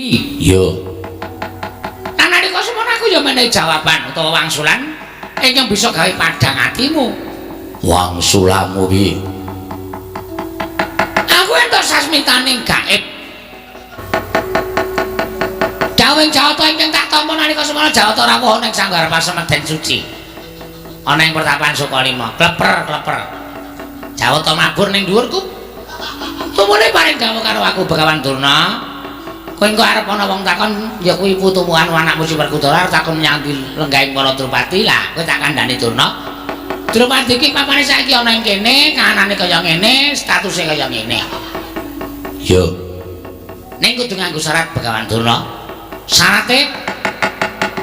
Iya. Nah nalika semono aku ya menehi jawaban utawa wangsulan ingkang bisa gawe padhang atimu. Wangsulanmu piye? Aku entuk sasmitaning gaib. Dawing Jawata ingkang tak tampa nalika semono Jawata rawuh ning sanggar pasemeden suci. Ana ing pertapan Sukalima, kleper-kleper. Jawata mabur ning dhuwurku. Tumune paring dawuh karo aku Begawan Durna. Kowe engko arep ana wong takon ya kuwi putumu anu anakmu si Werkudara takon nyangki lenggahing para Drupadi lah kowe tak kandhani Durna. Drupadi iki papane saiki ana ing kene, kahanane kaya ngene, statuse kaya ngene. Yo. Ning kudu nganggo syarat Begawan Durna. Syarate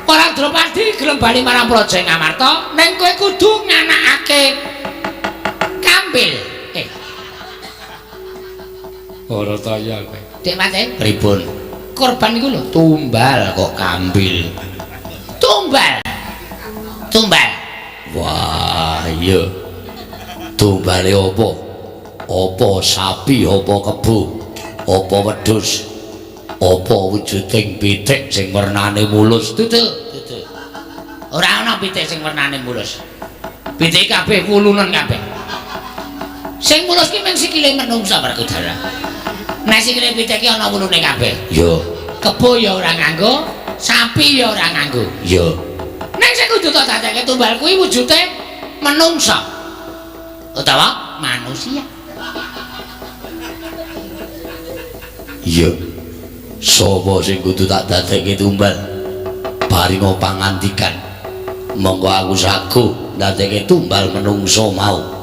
para Drupadi gelem bali marang Praja Ngamarta, ning kowe kudu nganakake kambil. Ora taya kowe. Dek Maten, pripun? Korban iku lho tumbal kok kambil. Tumbal. Tumbal. Wah, iya. Tumbale apa? Apa sapi, apa kebo, apa wedhus, apa wujuding pitik sing wernane mulus. Dudu. Ora ana pitik sing wernane mulus. Pitik kabeh wulunen kabeh. Sing mulus ki mung sikile menungsa Werkudara. Nek sikile pitik ki ana wulune kabeh. Yo. Kebo ya ora nganggo, sapi ya ora nganggo. Yo. Nek sing kudu tak dadekake tumbal kuwi wujude menungsa utawa manusia. Iya. Sapa sing kudu tak dadekake tumbal? Paringa pangandikan. Monggo aku sagu dadekake tumbal menungsa mau.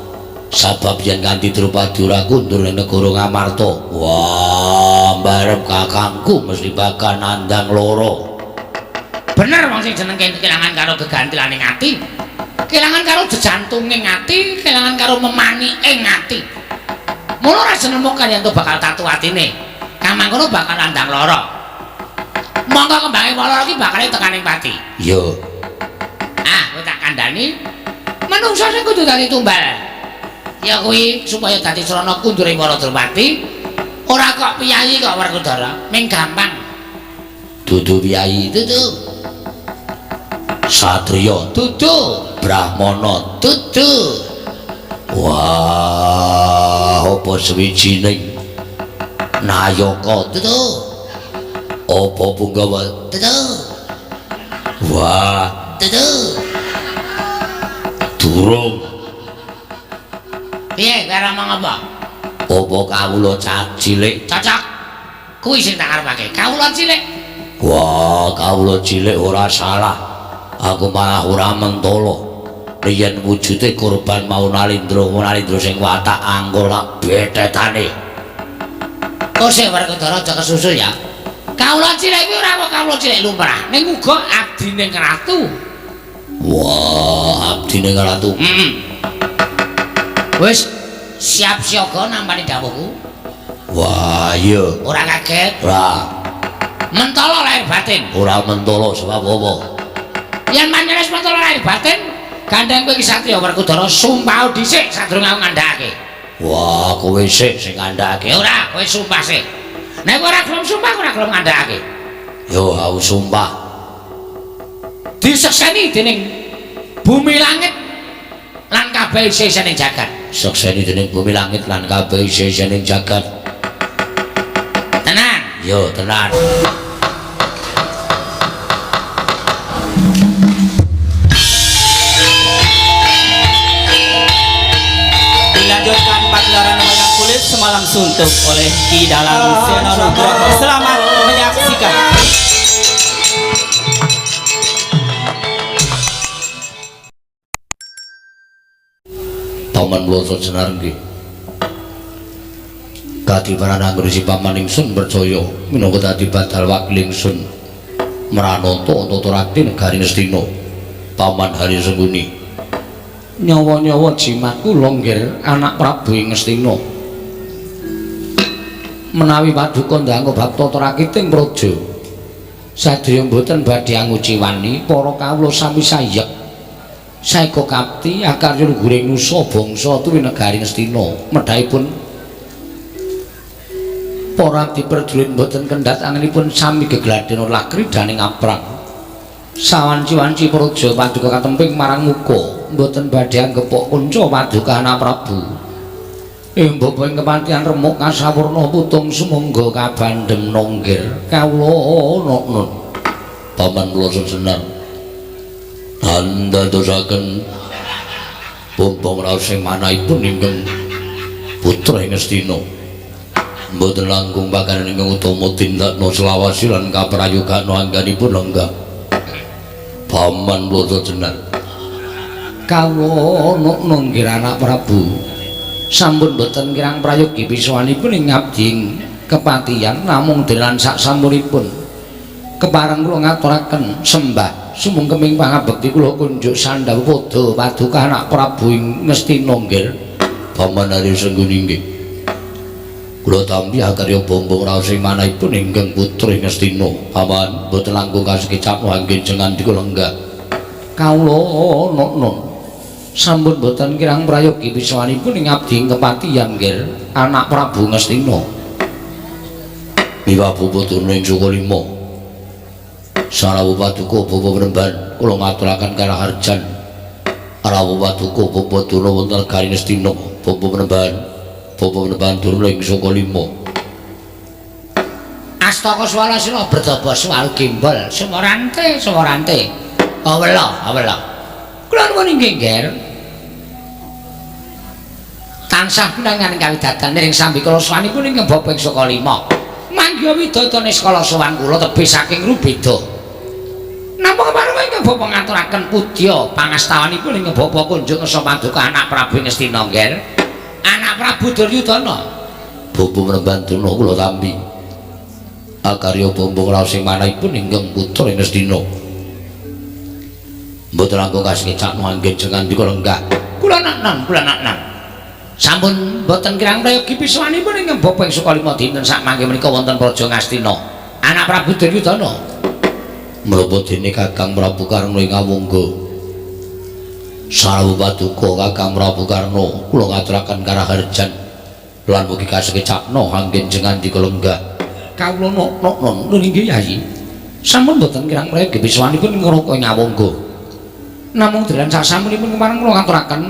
Sabab yen kanthi Drupadi ora kundur ning negara Ngamarta. Wah, mbarep kakangku mesti bakal nandang loro. Bener wong sing jeneng kelangan karo gegantilaning ati. Kelangan karo jejantunging ati, kelangan karo memaniking ati. Mula ora jenengmu kalyanto bakal tatu atine. Kamangkono bakal nandang loro. Monggo kembange loro iki bakal tekaning pati. Yo. Ah, kowe tak kandhani. Manungsa sing kudu dadi tumbal. Ya kuwi supaya dadi srana kunduring para Drupadi. Ora kok piyayi kok Werkudara, ming gampang. Dudu piyayi, dudu. Satriya, dudu. Brahmana, dudu. Wah, apa sawijining Nayaka, dudu. Apa Punggawa, dudu. Wah, dudu. Durung. Piye karo ngomong apa? Apa kawula cilik? Cocok. Kuwi sing tak arepake. Kawula cilik. Wah, kawula cilik ora salah. Aku malah ora mentolo. Yen wujude korban mau Nalindra sing watak anggol lak betetane. Kok sing Werkudara aja kesusu ya. Kawula cilik kuwi ora kok kawula cilik lumrah, ning uga abdi ning ratu. Wah, abdi ning ratu. Wis siap siaga nampani dawuhku. Wah, iya. Ora kaget? Ora. Mentolo lahir batin. Ora mentolo sebab apa? Yen manyenes mentolo lahir batin, gandeng kowe iki Satriya Werkudara sumpah dhisik sadurunge aku ngandhakake. Wah, kowe sik sing ngandhakake. Ora, kowe sumpah sik. Nek ora gelem sumpah, ora gelem ngandhakake. Yo, aku sumpah. Disekseni dening bumi langit lan kabeh isih-isih ning jagat. Sekseni dening bumi langit lan kabeh isih-isih ning jagat. Tenan? Yo, tenan. Dilanjutkan pagelaran wayang kulit semalam suntuk oleh Ki Dalang Sena Nugroho. Selamat menyaksikan. Paman Bloso Senar nggih. Kadiparan anggresi paman ingsun percaya minangka dadi badal wakilingsun Mranata Tatarakti negari Ngastina. Paman Hari Sengguni. Nyawa-nyawa jimatku longgir anak Prabu ing Ngastina. Menawi paduka ndangga bab Tatarakiting praja. Sadaya mboten badhe anguci wani para kawula sami sayek. Saeka kapti akarya luhuring nusa bangsa tuwi negari Ngastina medhaipun para diperdulin boten kendhat anginipun sami gegladhen lakri daning aprang sawanci-wanci praja paduka katemping marang muka boten badhe anggepok kunca paduka Anak Prabu embok ing kepatihan remuk kasawurna putung sumangga kabandhem nonggir kawula nun paman kula sejenar andadosaken Bombong raos sing manahipun ingkang putra ing Astina mboten langkung bakalan ingkang utama tindakna selawasi lan kaprayogana angganipun lenggah paman kula sejenar kawula nunggir Anak Prabu sampun boten kirang prayogi pisawanipun ing ngabdi kepatihan namung denan sak sampunipun kepareng kula ngaturaken sembah sumengkeming pangabekti kula kunjuk sandhau padha paduka Anak Prabu ing Ngastina nggih paman Hari Sengguni nggih kula tampi akarya bombong raos ing manahipun ingkang putra ing Ngastina paman boten langkung kasekecap anggen jengan dikula lenggah kawula nun sampun boten kirang prayogi pisawanipun ing abdi kepatihan nggih Anak Prabu Ngastina miwabu putrane ing Sukalima Sarawu paduka bapa Penemban kula ngaturaken karaharjan Arawu paduka bapa Durna wonten negari Ngastina bapa Penemban Durna ing Sukalima Astaka Swalasena berdaba swal gimbal semorante awela kula nuwun inggih nggih tansah pinangan kawidadan ing sambi kala swanipun ing bapa ing Sukalima mangga widodane skala sowan kula tebih saking rubeda napa kepareng ingkang bapa ngaturaken pudya pangastawanipun ing bapa kunjuk ngesa paduka Anak Prabu Ngastina nggih Anak Prabu Duryudana bapa Prembanduna kula tampi akarya bombong raos sing manahipun ingkang putra ing Ngastina mboten langkung kasekecak anggen jengan dikala lenggah kula naknan sampun boten kirang prayogi pisawanipun ingkang bapa ing Sukalima dinten sak mangke menika wonten praja Ngastina Anak Prabu Duryudana menapa dene Kakang Prabu Karna ing Awangga Sarawu paduka Kakang Prabu Karna kula ngaturaken karaharjan lan mugi kasekecapna anggen jengan dikala lenggah kawula nun inggih Yayi sampun boten kirang prayogi pisawanipun ngroko ing Awangga namung dalan sasampunipun kemareng kula ngaturaken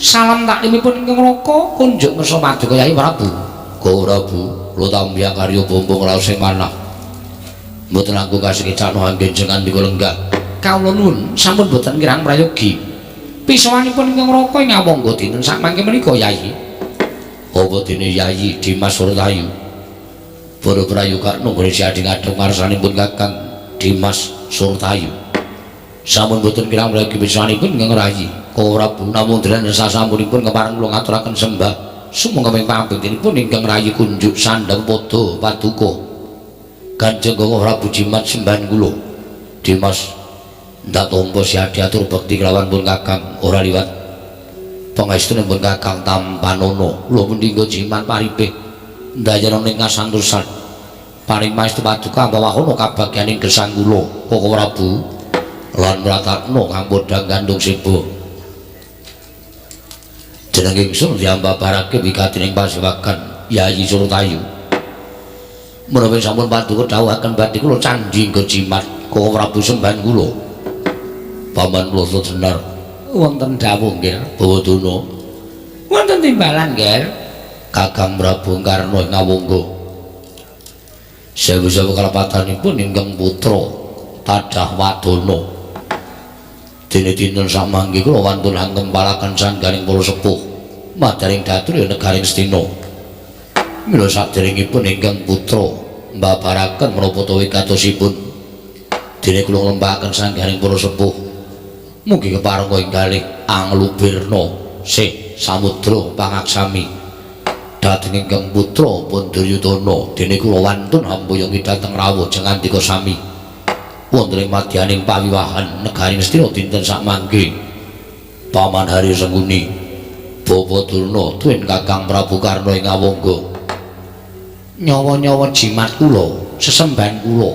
salam taklimipun ingkang ngroko kunjuk ngesa paduka Yayi Prabu Prabu kula tampi karya bombong raos sing manah mboten langkung kasekecapna anggen jengan dikala lenggah kawula nuwun sampun boten kirang prayogi pisawanipun ingkang ngroko ing Awangga dinten sak mangke menika Yayi apa dene Yayi Dimas Suratayu para prayoga nunggone siading adheng marsanipun Kakang Dimas Suratayu sampun boten kirang prayogi pisawanipun ingkang rayi Prabu namung dalan sasampunipun kepareng kula ngaturaken sembah sumangga pangabektinipun ingkang rayi kunjuk sandhang padha paduka Kanjeng Prabu Jimat sembahan kula Dimas ndak tampa siadi atur bekti kelawan pun Kakang ora liwat pangestunipun Kakang Tampanana kula mendika Jimat paripih ndayana ing kasantosan parimaestu paduka bawahana kabagyaning gesang kula Koko Prabu lan mratakna kang podhang gandung siba jeneng ingsun diambabarake wigatining pasewakan Yayi Suratayu menawi sampun paduka dawuhaken badhe kula candhi nggo Jimat Koko Prabu sembahan kula paman kula sejenar wonten dawuh nggih Bawadana wonten timbalan nggih Kakang Prabu Karna ing Awangga sewu-sewu kalepatanipun ingkang putra Tadah Wadana dene dinten samangke kula wantun angkempalaken sanggaring para sepuh madaring datur negaring Astina mila saderengipun ingkang putra mbabaraken menapa to wigatosipun dene kula nglembakaken sanggaring para sepuh mugi keparenga inggalih anglubirna sih samudra pangaksami dhateng ingkang putra Duryudana dene kula wantun hamboyongi dhateng rawuh jengandika sami wonten ing madyaning pawiwahan negari Ngastina dinten sakmangke paman Hari Sengguni Bapa Durna tuwin Kakang Prabu Karna ing Awangga nyawa-nyawa jimat kula sesembahan kula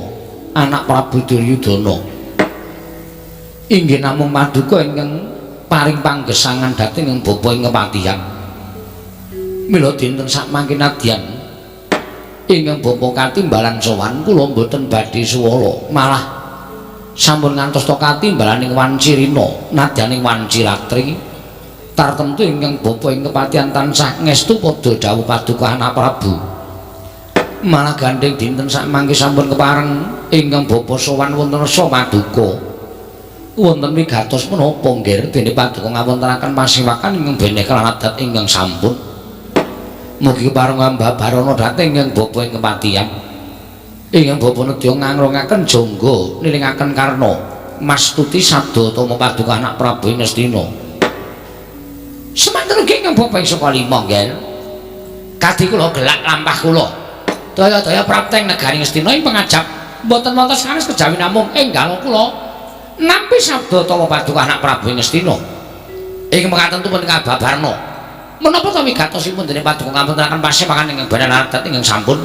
Anak Prabu Duryudana inggih namung paduka ingkang paring panggesangan dhateng ing bapa ing kepatihan mila dinten sakmangke nadyan ingkang bapa katimbalan sowan kula mboten badhe suwala malah sampun ngantos to katimbalan ing wanci rina nadyaning wanci ratri tartemtu ingkang bapa ing kepatihan tansah ngestu padha dawuh paduka anak Prabu malah gandeng dinten sak mangke sampun kepareng ingkang bapa sowan wonten rasa paduka wonten wigatos menapa nggih dene paduka ngawontenaken pasiwakan ingkang beneh keladat ingkang sampun mugi kepareng ambabarana dhateng ingkang bapa ing kepatihan ingkang bapa nedya ngangrongaken jangga nilingaken karna mastuti sabda tama paduka anak Prabu ing Ngastina semanten ugi ingkang bapa ing saka lima nggih kadhi kula gelak lampah kula daya-daya prapteng negari Ngastina ing pangajap mboten wonten sanes kejawi namung enggal kula nampi sabda tama paduka anak Prabu ing Ngastina ing mekaten pun kababarna menapa ta wigatosipun dene paduka ngapuntenaken pasiwakan ingkang bener adat ingkang sampun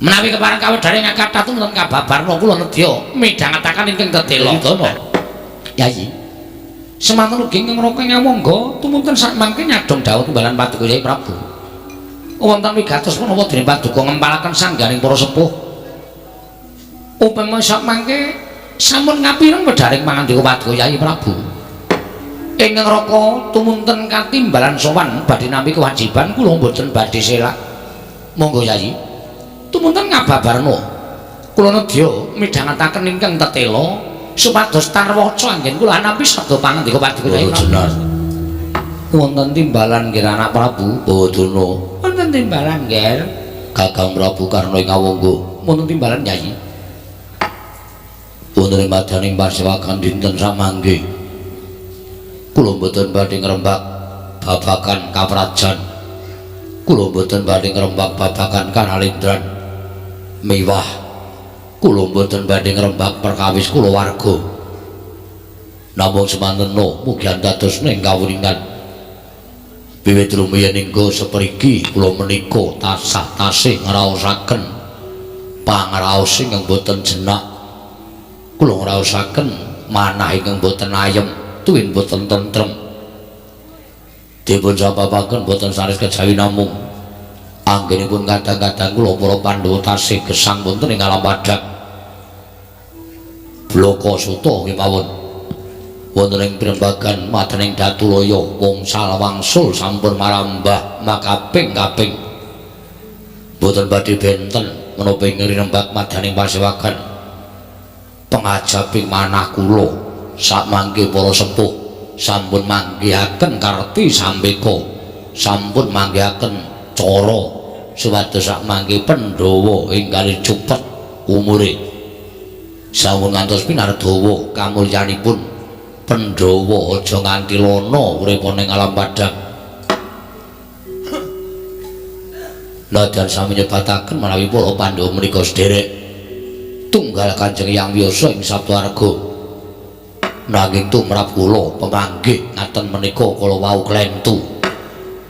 menawi kepareng kawedhare ngakatatu wonten kababarna kula nedya midhangetaken ingkang tetela Yayi semanten ugi ingkang raka nyamangga tumunten sak mangke nyadong dawuh timbalan paduka Yai Prabu wonten wigatos menapa dene paduka ngempalaken sangganing para sepuh upama sak mangke sampun ngapireng wedharing pangandika paduka Yai Prabu ingkang raka tumunten katimbalan sowan badhe nampi kewajiban kula mboten badhe selak monggo Yai tumunten ngababarna kula nedya midhangetaken ingkang tetela supados tarwaca anggen kula nampi sabda pangandika paduka Yai Prabu wonten timbalan nggih anak Prabu Bawadana wonten timbalan nggih Kakang Prabu Karna ing Awangga wonten timbalan Yai wonten ing madyaning pasiwakan dinten samangke kula mboten badhe ngrembak babagan kaprajan kula mboten badhe ngrembak babagan kanalindran miwah kula mboten badhe ngrembak perkawis kulawarga namung semantena mugi dados ning kawuningan wiwit rumiyin ingga sepriki kula menika tansah tasih ngraosaken pangraos ingkang boten jenak kula ngraosaken manah ingkang boten ayem tuwin boten tentrem dipun sababaken boten sanes kejawi namung anggenipun kadang-kadang kula para Pandhawa tasih gesang wonten ing alam padhang Blaka Suta kemawon wonten ing pirembagan madyaning Datulaya wangsul wangsul sampun marambah makaping-kaping boten badhe benten menapa ing ngrembak madyaning pasiwakan pengajaping manah kula sak mangke para sepuh sampun manggihaken karti sambeka sampun manggihaken cara supados sak mangke Pandhawa ingkang cepet umure sampun ngantos pinardawa kamulyanipun Pandhawa aja nganti lono uripane ing alam padhang nadyan sami nyebataken menawi para Pandhawa menika sederek tunggal Kanjeng Hyang Wiyasa ing Sabdawarga nanging tumrap kula pemanggih ngaten menika kala wau klentu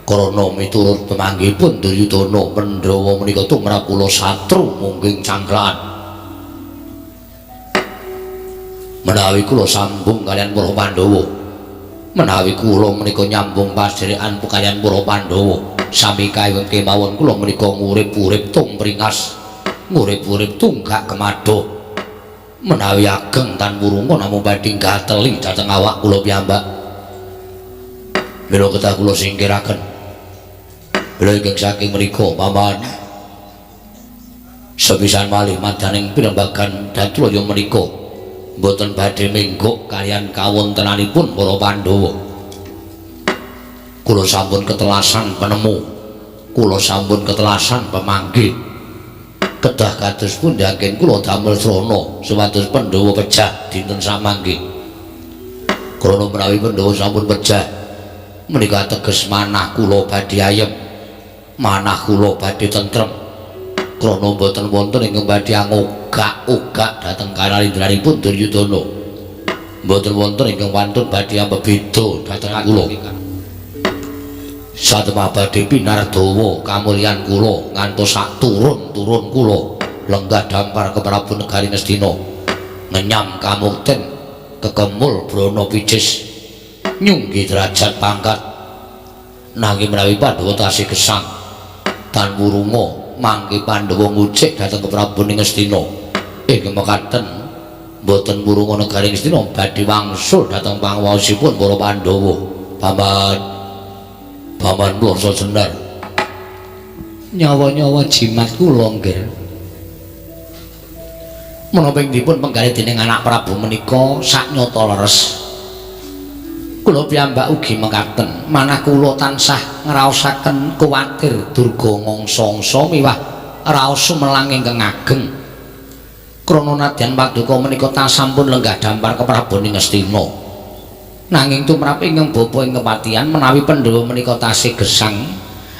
krana miturut pemanggihipun Duryudana Pandhawa menika tumrap kula satru mungging cangklaan menawi kula sambung kalian para Pandhawa menawi kula menika nyambung pasderekan kalian para Pandhawa sami kawing kemawon kula menika ngurip-urip tumpringas ngurip-urip tunggak kemadoh menawi ageng tan wurunga namung badhe gateli dhateng awak kula piyambak mila kedah kula singkiraken mila ingkang saking mriku paman sepisan malih madyaning pirembagan Datulaya menika mboten badhe menggok kalian kawontenanipun para Pandhawa kula sampun ketelasan penemu kula sampun ketelasan pemanggih kedah kados pun yakin kula damel srana supados Pandhawa pejah dinten samangke krana menawi Pandhawa sampun pejah menika teges manah kula badhe ayem manah kula badhe tentrem krana boten wonten ingkang badhe ngogak-ogak dhateng kanalindranipun Duryudana boten wonten ingkang wantun badhe ambebeda dhateng kula satemah badhe pinardawa kamulyan kula ngantos sak turun-turun kula lenggah dampar ke Prabu Negari Ngastina ngenyam kamukten kekemul brana picis nyunggi derajat pangkat nanging menawi Pandhawa tasih gesang tan wurunga mangke Pandhawa ngucik dhateng Prabu Ningastina. Inggih mekaten boten murung negari Ngastina badhe wangsul dhateng panguwasipun para Pandhawa. Paman Plasa Jenar. Nyawa-nyawa jimat kula nggih. Menapa dipun penggalih dening anak Prabu menika saknyata leres. Kula piyambak ugi mekaten, manah kula tansah ngraosaken kuwatir durga ngongso-ngso miwah raos sumelang ingkang ageng. Krana nadyan paduka menika tasampun lenggah dampar ke Prabu Ningastina. Nanging tumrap ingkang bapa ing kepatihan menawi Pandhawa menika tasih gesang,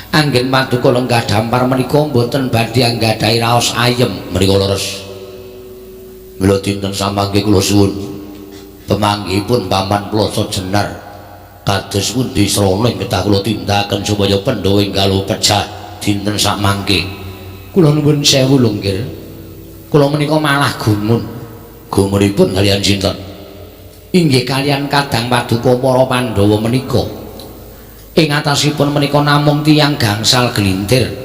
anggen paduka lenggah dampar menika boten badhe anggadhahi raos ayem menika leres. Mila dinten samangke kula suwun pemanggihipun Paman Plasa Jenar kados pundi srana kedah kula tindakaken supaya Pandhawa enggal pecah dinten samangke. Kula nuwun sewu lho nggih. Kula menika malah gumun. Gumunipun kaliyan sinten? Inggih kaliyan kadang paduka para Pandhawa menika. Ing atasipun menika namung tiyang gangsal gelintir.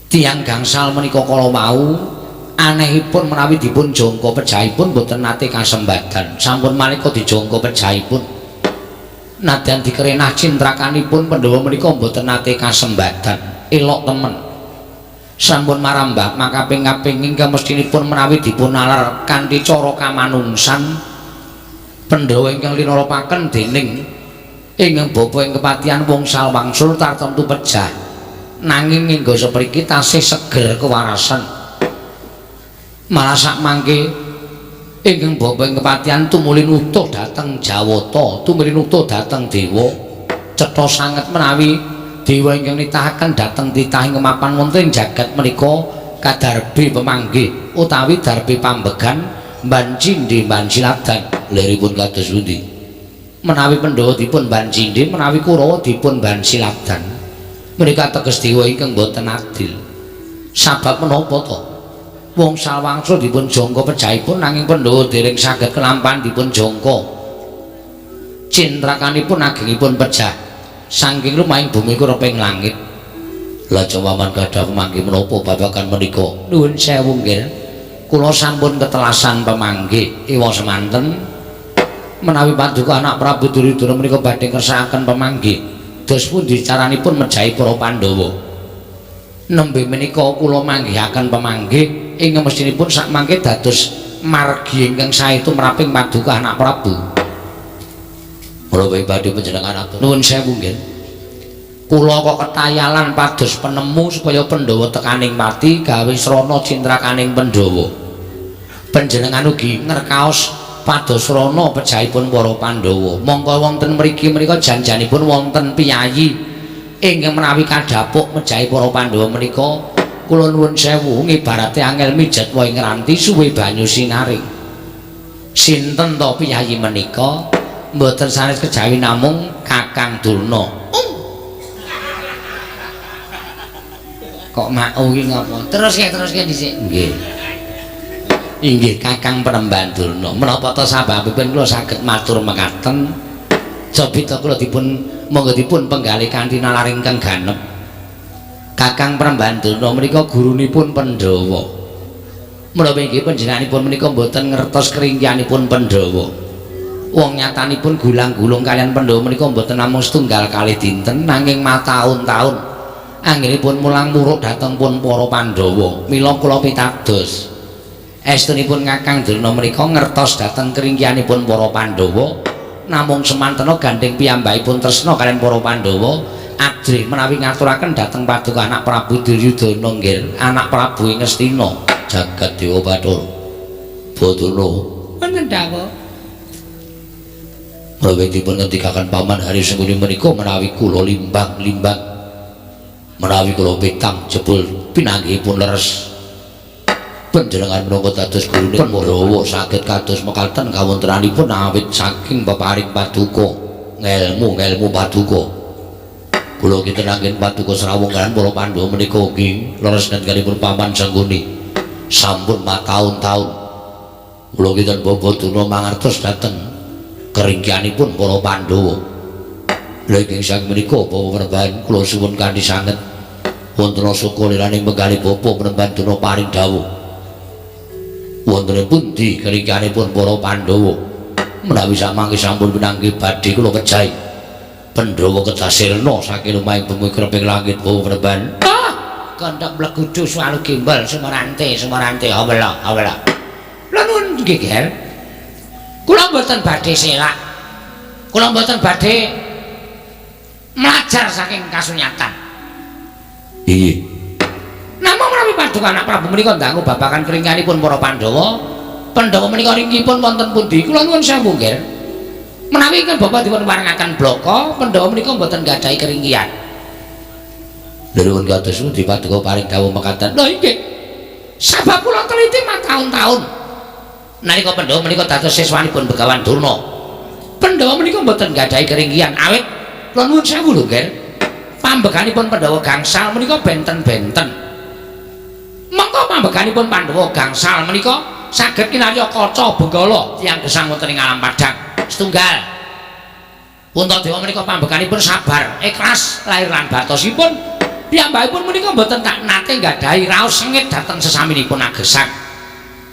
Tiyang gangsal menika kala wau anehipun menawi dipun jangka pejahipun boten nate kasembadan. Sampun malika dijangka pejahipun. Nadyan dikerenah cintrakanipun Pandhawa menika boten nate kasembadan. Elok temen. Sampun marambah makaping-kaping ingkang mestinipun menawi dipun nalar kanthi cara kamanungsan Pandhawa ingkang linarapaken dening ingkang bapa ing kepatihan wongsal wangsul tartemtu pejah. Nanging ingga sapriki tasih seger kewarasan. Malah sak mangke ingkang bapa ing kepatihan tumulin utuh dhateng Jawata, tumulin utuh dhateng dewa cetha sanget menawi dewa ingkang nitahaken dhateng titahing kemapan wonten ing jagat menika kadarbi pemanggih utawi darbi pambegan Bancindhe Banciladan. Liripun kados pundi? Menawi Pandhawa dipun Bancindhe menawi Kurawa dipun Banciladan menika teges dewa ingkang boten adil. Sabab menapa to? Wongsal wangsul dipun jangka pejahipun nanging Pandhawa dereng saged kelampahan dipun jangka. Cintrakanipun agengipun pejah saking lumahing bumi kureping langit. Lajeng paman gadah pemanggih menapa babagan menika? Nuwun sewu nggih. Kula sampun ketelasan pemanggih iwa semanten menawi paduka anak Prabu Duryudana menika badhe ngersakaken pemanggih. Dos pundi caranipun mejahi para Pandhawa? Nembe menika kula manggihaken pemanggih ingkang mestinipun sak mangke dados margi ingkang sae tumraping paduka anak Prabu. Kula badhe panjenengan atur. Nuwun sewu nggih. Kula kok ketayalan pados penemu supaya Pandhawa tekaning pati gawe srana cintrakaning Pandhawa. Panjenengan ugi ngerkaos pados srana pejahipun para Pandhawa. Monggo wonten mriki menika janjanipun wonten piyayi ingkang menawi kadhapuk mejahi para Pandhawa menika kula nuwun sewu ngibarate angel mijat wae ngranti suwe banyu sinaring. Sinten to piyayi menika? Mboten sanes kejawi namung Kakang Durna. Kok mau iki ngapa? Teruske dhisik. Nggih. Inggih Kakang Penemban Durna. Menapa ta sababipun kula saged matur mekaten? Jabita kula dipun monggo dipun penggalih kanthi nalar ingkang ganep. Kakang Penemban Durna menika gurunipun Pandhawa. Menapa inggih panjenenganipun menika mboten ngertos keringkihanipun Pandhawa. Wong nyatanipun gulang-gulung kalian Pandhawa menika mboten namung setunggal kalih dinten nanging mataun-taun anggenipun mulang muruk dhateng pun para Pandhawa. Mila kula pitados estunipun Kakang Durna menika ngertos dhateng keringkihanipun para Pandhawa namung semantena gandeng piyambakipun tresna kaliyan para Pandhawa adrih menawi ngaturaken dhateng paduka anak Prabu Duryudana nggih anak Prabu Ngastina jagat Dewa Bathara Bathara wonten dawuh menawi dipun ngendikaken paman hari sengkuni menika menawi kula limbang-limbang menawi kula petang jebul pinanggihipun leres panjenengan menawa dados gurune Pandhawa saged kados mekaten kawontenanipun awit saking peparing paduka ngelmu paduka kula kinten anggen paduka srawungan para Pandhawa menika ugi leres ngendikipun paman sangguni sampun mataun-taun kula kinten Bapa Durna mangertos dhateng keringkihanipun para Pandhawa. Lha ing saking menika Bapak Penemban kula suwun kanthi sanget wonten sukuliraning penggalih bapa menemban duna paring dawuh wonten pundi keringkanipun para Pandhawa menawi samangke sampun pinanggih badhe kula kejahi Pandhawa ketasirna saking lumahing bumi kreping langit bapa menemban kandhak mlegudu swalu gimbal semerante awela lha nuwun nggih Ger kula mboten badhe selak kula mboten badhe melajar saking kasunyatan iya namung menawi paduka anak Prabu menika ndangu babagan keringanipun para Pandhawa menika ringkipun wonten pundi kula nuwun sewu Ger menawi ingkang Bapak dipun paringaken bloko Pandhawa menika mboten gadahi keringkian Nuwun kados pundi paduka paring dawuh mekaten. Lha inggih. Sabab kula teliti mataun-taun. Nalika Pandhawa menika dados siswanipun Begawan Durna. Pandhawa menika mboten gadahi keringkian awit kula nuwun sewu lho, Ger. Pambeganipun Pandhawa gangsal menika benten-benten. Monggo pambeganipun Pandhawa gangsal menika saged kinarya kaca benggala tiyang gesang wonten ing alam padang. Setunggal. Puntadewa menika pambeganipun sabar, ikhlas lair lan batosipun. Piyambakipun menika mboten tak nate nggadahi raos sengit dhateng sesaminipun agesang.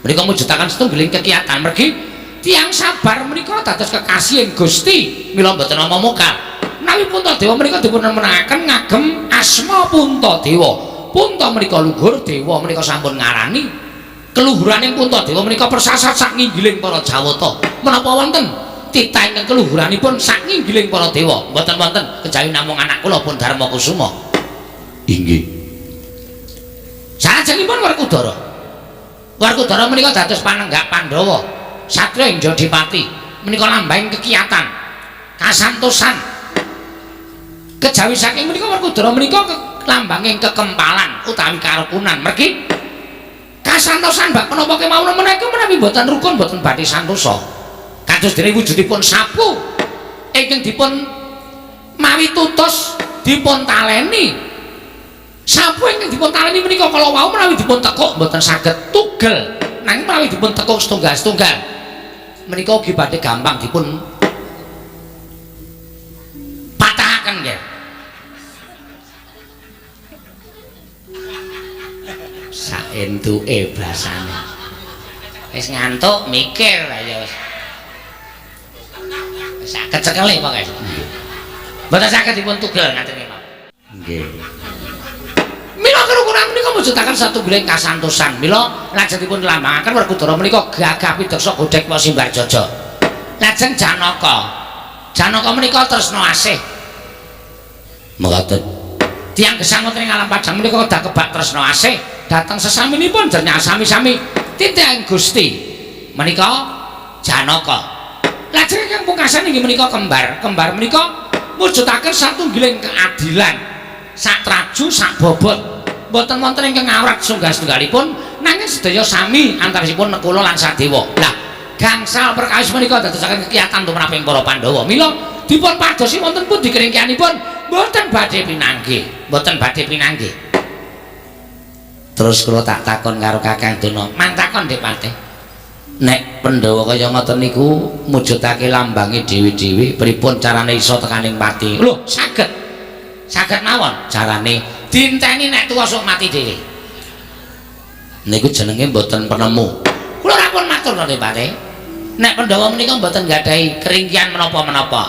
Menika mujudaken setunggiling kekiatan mergi tiyang sabar menika dados kekasih Gusti mila mboten nama mokal. Menawi Puntadewa menika dipun menangaken ngagem asma Puntadewa. Punta menika luhur, dewa menika sampun ngarani. Keluhuraning Puntadewa menika persasat sak nginggiling para Jawata. Menapa wonten titah ingkang keluhuranipun sak nginggiling para dewa? Mboten wonten, kejawi namung anak kula pun Darma Kusuma. Inggih. Salajengipun Werkudara. Werkudara menika dados panenggak Pandhawa. Satya Indrapati menika lambahing kekiyatan, kasantosan. Kejawi saking menika Werkudara menika lambanging kekempalan utawi karukunan. Mergi kasantosan bak menapa kemawon menika menawi boten rukun boten badhe santosa. Kados dene wujudipun sapu ingkang dipun mawi tutus dipun taleni. Sapu ingkang dipun taleni menika kala wau menawi dipun tekuk mboten saged tugel. Nanging menawi dipun tekuk setunggal-setunggal menika ugi badhe gampang dipun patahaken nggih. Saentuke basane. Wis ngantuk mikir ya wis. Sak kecekele pokoke. Mboten saged dipun tugel ngaten nggih, Pak. Nggih. Mila kerukunan menika mujudaken satunggiling kasantosan. Mila lajengipun lambangaken Werkudara menika gagah pidaksa godhek Simbar Jaja. Lajeng Janaka. Janaka menika tresna asih. Mekaten. Tiyang gesang wonten ing alam padang menika kedah kebak tresna asih dhateng sesaminipun dernya sami-sami titih Gusti. Menika Janaka. Lajeng ingkang pungkasan inggih menika kembar. Kembar menika mujudaken satunggiling keadilan. Sak traju sak bobot. Mboten wonten ingkang ngawrat sunggas-tunggalipun nanging sedaya sami antawisipun Nekula lan Sadewa. Lah, gangsal perkawis menika dadosaken kekiyatan tumraping para Pandhawa. Mila dipun padosi wonten pundi keringkianipun mboten badhe pinanggih, mboten badhe pinanggih. Terus kula tak takon karo Kakang Dono, mantakon Dik Patih. Nek Pandhawa kaya ngoten niku mujudake lambange dhewe-dhewe pripun carane iso tekaning pati? Lho, saged. Saged mawon carane dinteni nek tuwa sok mati dhewe. Niku jenenge mboten penemu. Kula rapun matur Dik Patih. Nek Pandhawa menika mboten gadahi keringkian menapa-menapa.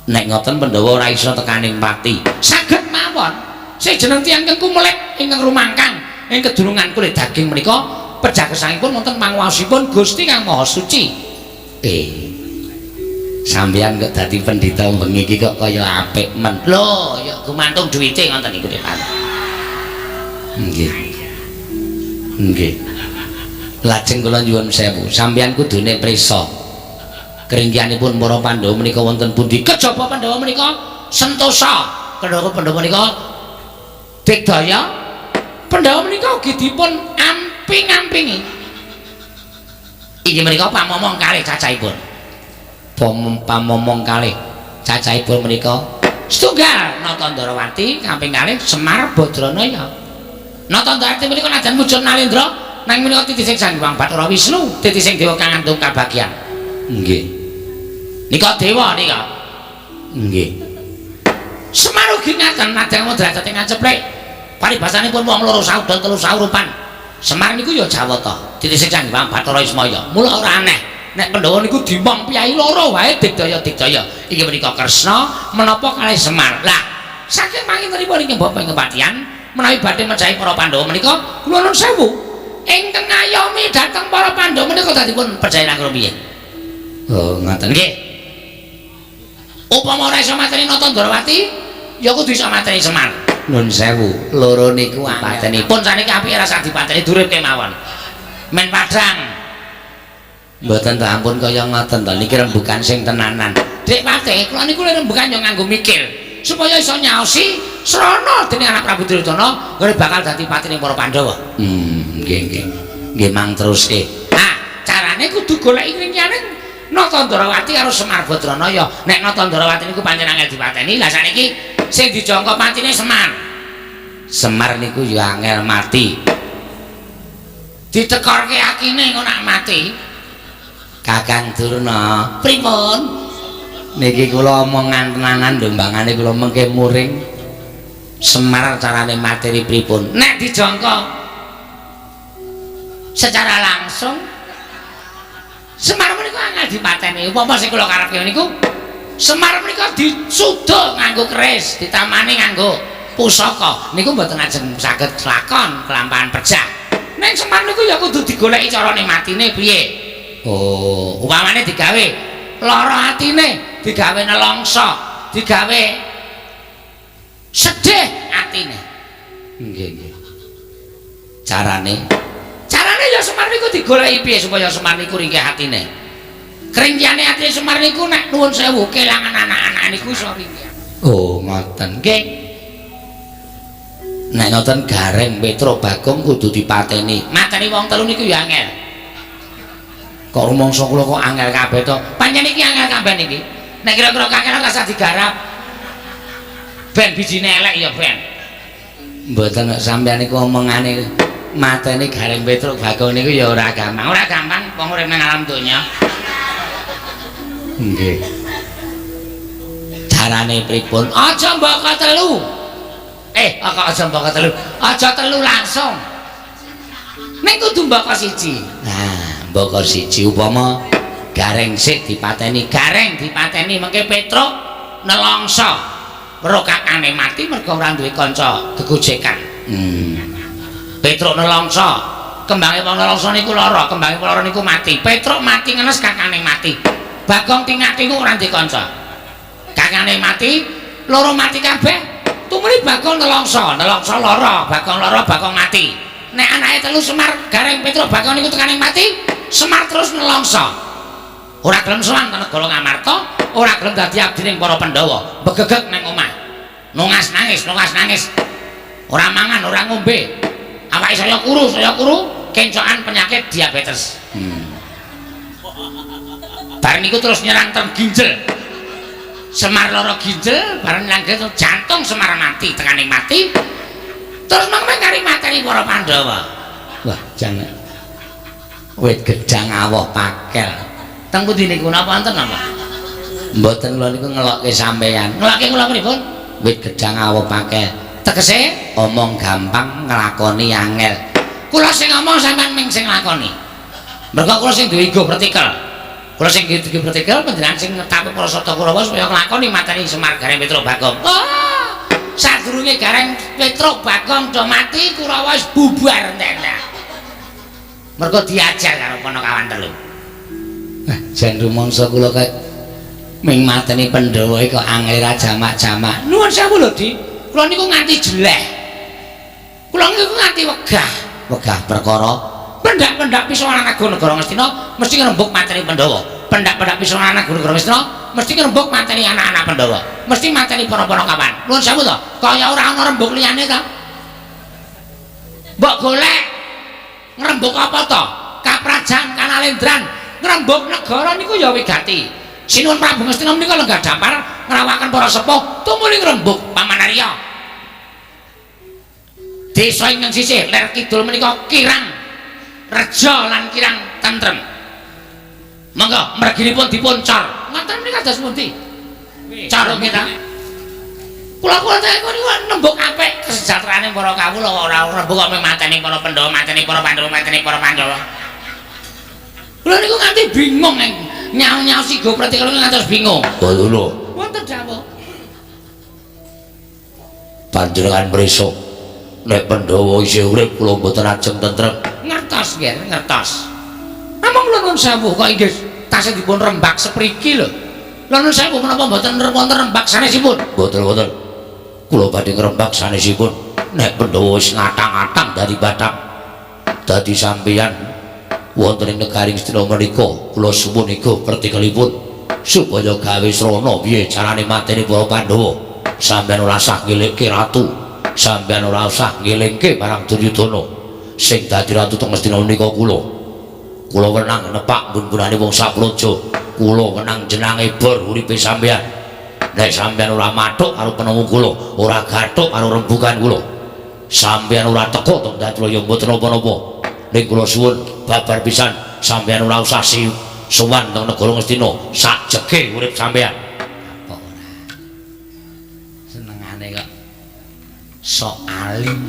Nek ngoten Pandhawa ora iso tekaning pati. Saged mawon. Sing jeneng tiyang kengku melek ingkang rumangkang ing kedurungan kulit daging menika pejagesangipun wonten manguwasipun Gusti Kang Maha Suci. Sampeyan kok dadi pendhita bengi iki kok kaya apik men. Lho, ya gumantung duwite ngoten niku Dik Patih. Nggih. Nggih. Lajeng kula nyuwun sewu, sampeyan kudune prisa. Keringkianipun para Pandhawa menika wonten pundi? Kejaba Pandhawa menika sentosa. Kedara Pandhawa menika digdaya. Pandhawa menika ugi dipun amping-ampingi. Inggih menika pamomong kalih cacahipun. Pamomong kalih cacahipun menika setunggal Natandrawati kaping kalih Semar Badranaya. Natandrawati menika najan wujud Nalendra nang menika titi sing Sang Bathara Wisnu, titi sing dewa kang ngandung kabagyan. Nggih. Nika dewa nika. Nggih. Semar ugi ngaten nadang derajate ngaceplek Paribasanipun wong loro saudon telu saurupan. Semar niku ya Jawata, ditisik sang Hyang Bathara Ismaya. Mula ora aneh nek Pandhawa niku dimong piyai loro wae digdaya-digdaya. Iki menika Kresna menapa kalih Semar. Lah, saking manginipun ing Bapak kepatihan menawi badhe mejahi para Pandhawa menika kula nuwun sewu. Ingkang ngayomi dhateng para Pandhawa menika dadipun percaya nang piye? Oh, ngoten nggih. Upama ora iso mateni Natandrawati, ya kudu iso mateni Semar. Nun sewu, loro niku patenipun saniki apike rasa dipateni durip kemawon. Men padhang. Mboten ta ampun kaya ngoten to niki rembugan sing tenanan. Dik Patih, kula niku rembugan yo nganggo mikir supaya iso nyaosi srana dening anak Prabu Duryudana ngene bakal dadi patine para Pandhawa. Nggih nggih. Nggih mang teruske. Nah, carane kudu goleki ringkane Natandrawati karo Semar Badranaya. Nek Natandrawati niku pancen angel dipateni, lah saniki sing dijangka patine Semar. Semar niku ya angel mati. Ditekorke akine engko nak mati. Kakang Durna, pripun? Niki kula omongan tenanan ndombangane kula mengke muring. Semar carane materi pripun? Nek dijangka secara langsung Semar menika angel dipateni. Upama sing kula karepe niku Semar menika disuda nganggo keris, ditamani nganggo pusaka. Niku mboten ajeng saged lakon kelampahan perjah. Ning Semar niku ya kudu digoleki carane matine piye. Oh, upamane digawe lara atine, digawe nelongso, digawe sedih atine. Nggih, nggih. Carane ya Semar niku digoleki piye supaya Semar niku ringkih atine. Keringkihane atine Semar niku nek nuwun sewu kelangan anak-anak niku iso ringkih. Oh, ngoten. Nggih. Nek ngoten Gareng Petruk Bagong kudu dipateni. Mateni wong telu niku ya angel. Kok rumangsa kula kok angel kabeh to. Pancen iki angel kabeh niki. Nek kira-kira kakelan rasa digarap. Ben bijine elek ya ben. Mboten nek sampeyan niku omongane mateni Gareng Petruk Bagong niku ya ora gampang. Ora gampang wong urip nang alam donya. Nggih. Carane pripun? Aja mbaka telu. Aja mbaka telu. Aja telu langsung. Nek kudu mbaka siji. Nah, mbaka siji upama Gareng sik dipateni, Gareng dipateni mengke Petruk nelongso. Weruh kakane mati mergo ora duwe kanca gegojekan. Petruk nelongso, kembange wong nelongso niku lara, kembange lara niku mati. Petruk mati ngenes kakane mati. Bagong tingak niku ora duwe kanca. Kakane mati, loro mati kabeh. Tumuli Bagong nelongso lara, Bagong mati. Nek anake telu Semar, Gareng Petruk Bagong niku tekane mati, Semar terus nelongso. Ora gelem sowan ta negara Ngamarta, ora gelem dadi abdining para Pandhawa. Begegek nang omah. Nungas nangis. Ora mangan, ora ngombe. Awake saya kuru, kencokan penyakit diabetes. Bareng niku terus nyerang ten ginjel. Semar lara ginjel, bareng nyerang jantung Semar mati, tekane mati. Terus mangke kari mateni para Pandhawa. Wah, jangan. Wit gedang awoh pakel. Teng pundi niku napa wonten napa? Mboten kula niku ngelokke sampean. Ngelokke kula pripun? Wit gedang awoh pakel. Tegese omong gampang nglakoni angel. Kula sing ngomong sampean ming sing nglakoni. Mergo kula sing duwe ego vertikal. Kula sing duwe vertikal panjenengan sing ngetapuk para Sata Kurawa supaya nglakoni materi Semar Gareng Petruk Bagong. Sadurunge Gareng Petruk Bagong do mati Kurawa wis bubar entek. Mergo diajar karo Panakawan telu. Jan rumangsa kula kaya ming mateni Pandhawa kok angel ra jamak-jamak. Nuwun sewu lho, Di. Kula niku nganti jeleh. Kula niku nganti wegah perkara pendak-pendak Pisana Negara Ngastina mesti ngrembug mateni Pandhawa. Pendak-pendak Pisana Negara Ngastina mesti ngrembug mateni anak-anak Pandhawa. Mesti mateni para-para kawan. Nuwun sewu to, kaya ora ana rembug liyane to. Mbok golek ngrembug apa to? Kaprajan Kanalendran. Ngrembug negara niku ya wigati. Sinuwun Prabu Ngastina menika lenggah dampar ngrawakaken para sepuh tumuli ngrembug pamanarya. Desa ingkang sisih ler kidul menika kirang reja lan kirang tentrem. Monggo mreginipun dipun cor. Ngoten menika dados pundi? Cor kita. Kula teko niku nembok apik kesejahteraane para kawula ora rembug kok mateni para Pandhawa, mateni para Pandhawa, mateni para Pandhawa. Kula niku nganti bingung nyau-nyau sigo pratikel ngantos bingung. Oh lho. Wonten dawuh. Panjenengan mrisa nek Pandhawa isih urip kula mboten ajeng tentrem. Ngertos nggih, ngertos. Namung kula nuwun sewu kok inggih tasih dipun rembak sepriki lho. Lha nuwun sewu menapa mboten wonten rembak sanesipun? Mboten. Kula badhe ngrembak sanesipun nek Pandhawa wis ngatang-atang dari Bathang dadi sampeyan wonten ing negari Ngastina menika kula suwun iku pertikelipun supaya gawe srana piye carane mateni para Pandhawa sampeyan ora usah ngelingke ratu sampeyan ora usah ngelingke marang Duryudana sing dadi ratu teng Ngastina menika kula wenang nepak bun-bunane wong sapraja kula wenang jenenge bor uripe sampeyan. Nek sampeyan ora mathuk karo penemu kula, ora gathuk karo rembugan kula. Sampeyan ora teka teng Dadraya mboten napa-napa. Ning kula suwun babar pisan sampeyan ora usah sowan teng negara Ngastina, sajeke urip sampeyan. Apa ora? Senengane kok sok alim.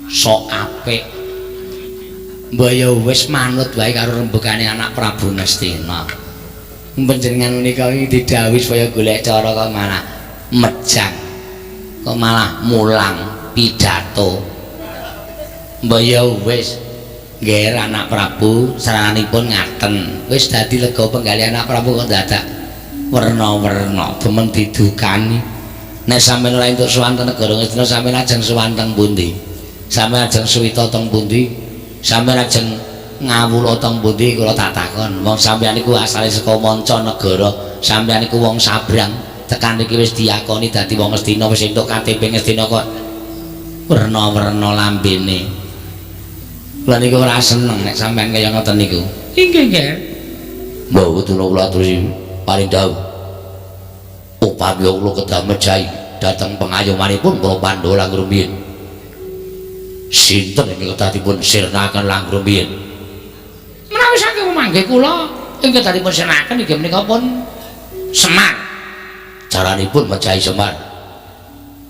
Sok apik. Mbok ya wis manut wae karo rembugane anak Prabu Ngastina. Panjenengan menika iki didhawuhi supaya golek cara kok malah mejang kok malah mulang pidato mbok ya wis nggih anak Prabu saranipun ngaten wis dadi lega penggali anak Prabu kok dadak werna-werna demen didukani nek sampeyan ora entuk sowan teng negara Ngastina sampeyan ajeng sowan teng pundi sampeyan ajeng suwita teng pundi sampeyan ajeng ngawula teng pundi kula tak takon wong sampeyan niku asale saka manca negara sampeyan niku wong sabrang tekan iki wis diakoni dadi wong Ngastina wis entuk KTP Ngastina kok werna-werna lambene kula niku ora seneng nek sampeyan kaya ngoten niku nggih mbok kula aturi paring dawuh upami kula kedah mejahi dhateng pengayomanipun para Pandhawa lan rumiyin sinten ingkang kedah dipun sirnaken lan rumiyin menawi saking mangke kula ingkang dipun sirnaken inggih menika pun Semar. Caranipun mejahi Semar.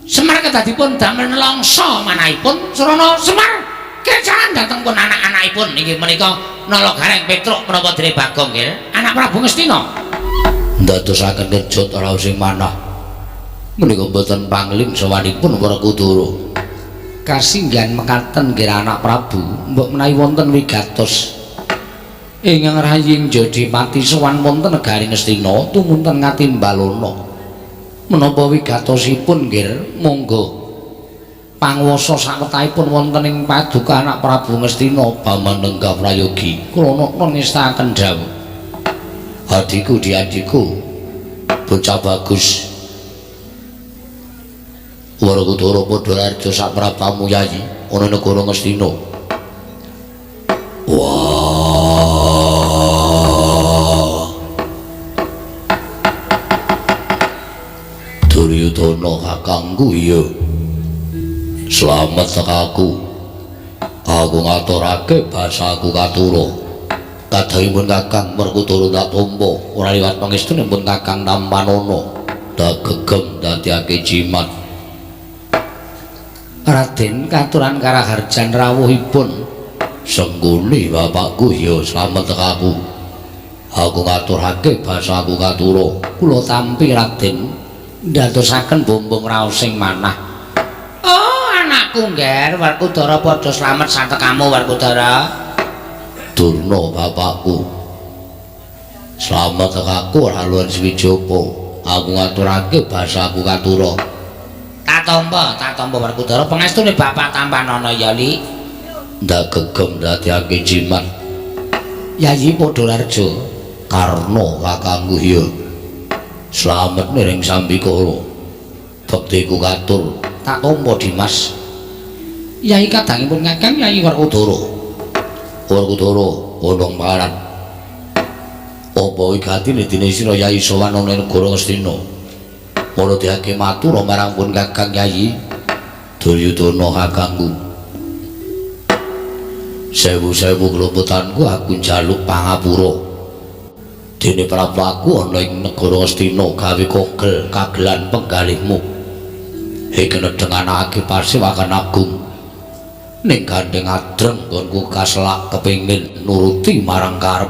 Semar kedah dipun damel nelongso manahipun Surana Semar kecaran dhateng pun anak-anakipun inggih menika Nalagareng Petruk menapa Dene Bagong nggih anak Prabu Ngastina. Ndadosaken kerja raos sing manah menika boten pangling sawanipun para Kudara. Kasinggihan mekaten nggih anak Prabu mbok menawi wonten wigatos ingkang raying Jodipati sowan wonten negari Ngastina tumunten Ngatimbalana menapa wigatosipun nggih monggo panguwasa sawetahipun wonten ing paduka anak Prabu Ngastina Bamanengga Prayogi kula nuwun ngestaken dawuh adiku diadiku bocah bagus Warakudara padha raja sak prapamu yayi ana negara Ngastina. Wah. Duryudana kakangku iya. Slamet tekaku. Aku ngaturake basaku katura. Kadhahipun Kakang Werkudara tak tampa ora liwat pangestunipun Kakang Nampanana. Tak gegem dadiake jimat. Raden katuran karaharjan rawuhipun sengguni bapakku ya slamet tekaku aku ngaturake basaku katura kula tampi Raden ndadosaken bombong raos sing manah oh anakku ngger Werkudara padha slamet satekamu Werkudara Durna bapakku slamet tekaku ora luwih Swijapa aku ngaturake basaku katura tatomba Werkudara pangestune bapak Tampanana ya Li ndak gegem dadiake jimat Yayi Padhalarja Karna kakangku ya slamet ning sambikala bektiku katur tak tampa Dimas Yayi kadangipun Kakang Yayi Werkudara wonong paran apa wigatine dene sira Yayi sowan ana negara Ngastina Mula diake matur marang pun Kakang Yayi Duryudana kakangku. Sewu-sewu klumputanku aku njaluk pangapura. dene Prabu aku ana ing negara Astina gawe kogel kagelan penggalihmu iki nedhenganake Pasewakan Agung ning gandeng adreng nggonku kaselak kepingin nuruti marang karep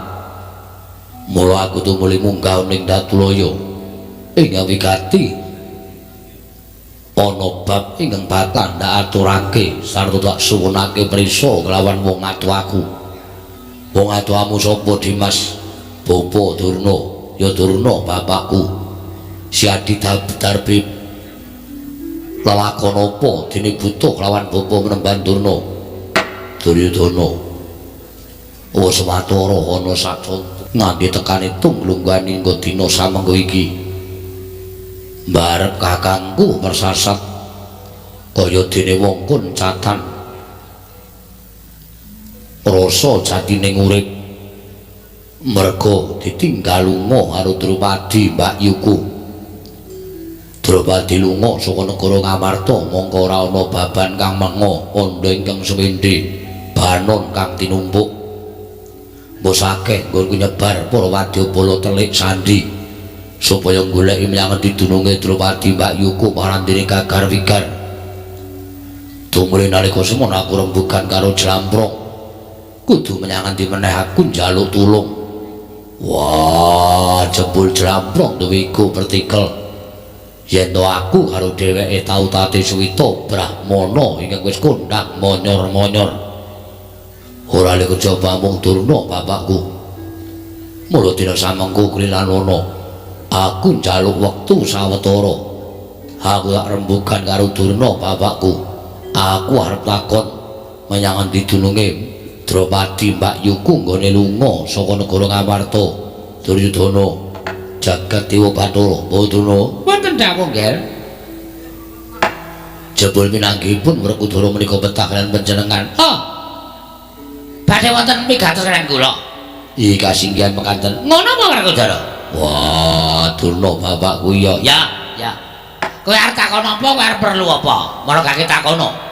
mula aku tumuli munggah ning Datulaya ing wigati ana bab ingkang bakal ndak aturake sarta tak suwunake prisa kelawan wong atu aku wong atuamu sapa Dimas Bapa Durna ya Durna bapakku si Adi Darbib lelakon apa dene butuh kelawan bapa menemban Durna Duryudana wis watara ana saconto nganti tekane tunglunggani nggo dina samengko iki mbarep kakangku persasat kaya dene wong kuncatan rasa jatine urip merga ditinggal lunga karo Drupadi Mbak Yuku Drupadi lunga saka negara Ngamarta mongko ora ana baban kang menga andha ingkang sewende banon kang tinumpuk mbos akeh nggonku nyebar para wadyabala telik sandi supaya goleki menyang didununge Drupadi Mbak Yuku parandene gagar wigar tumuli nalika semono aku rembugan karo Jlamprong kudu menyang ndi meneh aku njaluk tulung wah jebul Jlamprong duwe iku partikel yen to aku karo dheweke tau tate suwita Brahmana ingkang wis kondhang monyor-monyor ora le kejaba mung Durna bapakku mula dina samengko klilan ana aku njaluk wektu sawetara aku tak rembugan karo Durna bapakku aku arep takon menyang ndi dununge Drupadi Mbak Yuku nggone lunga saka negara Ngamarta Duryudana jagat Dewa Bathara Bathara wonten dawuh nggih jebul pinanggihipun Werkudara menika betah kaliyan panjenengan badhe wonten migatos kaliyan kula iki kasinggihan mekaten ngono apa Werkudara wah Durna bapakku ya kowe arep takon apa kowe arep perlu apa marang kaki takono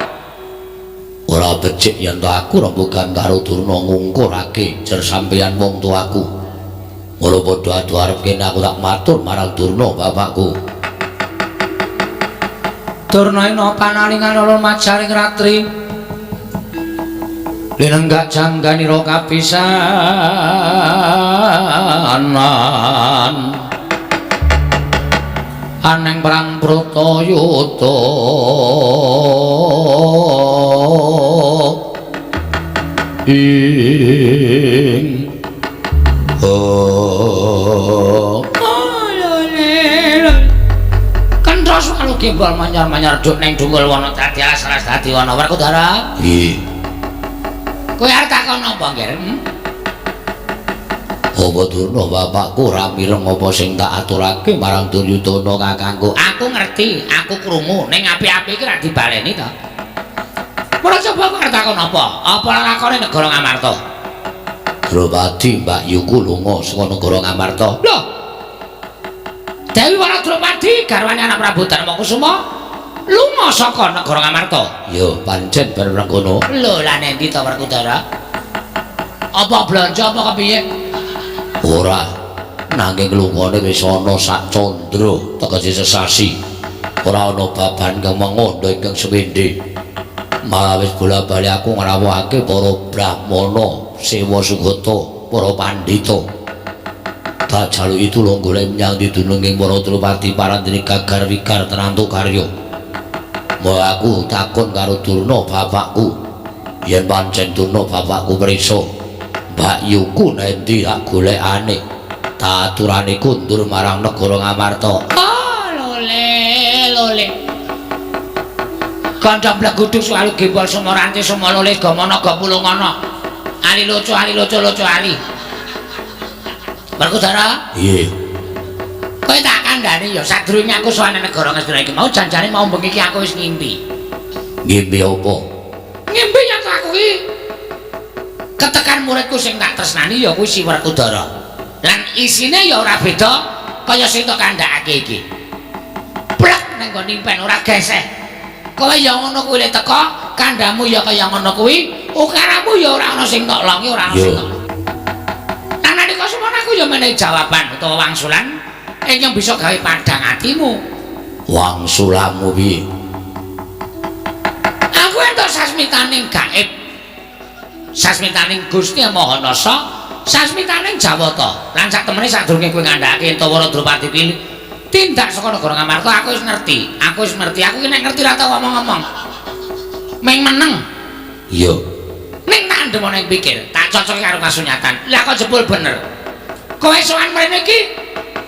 ora becik yen to aku rembugan karo Durna ngungkurake jer sampeyan wong tuaku mula padha adu arep kene aku tak matur marang Durna bapakku Durna ina panalingan ulun majaring ratri linenggak jangganira kapisanan aneng perang Bratayuda ing kentros walu gembol manyar-manyar duk ning dungul wana dadi alas dadi wana Werkudara nggih kowe arep takon apa nggih apa Durna bapakku ora mireng apa sing tak aturake marang Duryudana kakangku aku ngerti aku krungu ning api-api iki ora dibaleni to ora coba kok takon apa lakone negara Ngamarta Drupadi Mbak Yuku lunga saka negara Ngamarta lho Dewi Wara Drupadi garwane anak Prabu Darmakusuma lunga saka negara Ngamarta ya pancen bareng kono lho lah endi to Werkudara apa blanja apa kepiye ora nanging lungane wis ana sak candra tegese sesasi ora ana baban kang mengondo ingkang sewende malah wis bola-bali aku ngrawuhake para brahmana sewa sugata para pandhita tak jaluki tulung golek menyang didununging para Drupadi parandene gagar wigar tenantu karya mula aku takon karo Durna bapakku yen pancen Durna bapakku prisa Mbak Yuku nendi tak golekane tak aturane kundur marang negara Ngamarta lole kanca blaguduk selalu gembol sumoranti sumolole gamana gapulungana ali lucu ali Werkudara iya kowe tak kandhani ya sadurunge aku sowan negara Ngastina iki mau janjane mau bengi iki aku wis ngimpi apa ngimpi yen aku iki ketekan muridku sing tak tresnani ya kuwi si Werkudara lan isine ya ora beda kaya sing tak kandhakake iki plek nang nggon impen ora geseh kowe ya ngono kuwi lek teko kandhamu ya kaya ngono kuwi ukaramu ya ora ana sing tok longi ora ana sing tok nalika semono aku ya menehi jawaban utawa wangsulan ingkang bisa gawe padhang atimu. Wangsulanmu piye? Aku entuk sasmitaning gaib. Sasmitaning Gusti Mahanasa, sasmitaning Jawata. Lan sak temene sadurunge kowe ngandhakake Entawara Drupadi pilih tindak saka negara Ngamarta, aku wis ngerti. Aku ki nek ngerti ra tau ngomong-ngomong. Meng meneng. Iya. Ning tak ndemo ning pikir, tak cocoki karo kasunyatan. Lah kok jebul bener. Kowe sowan mrene iki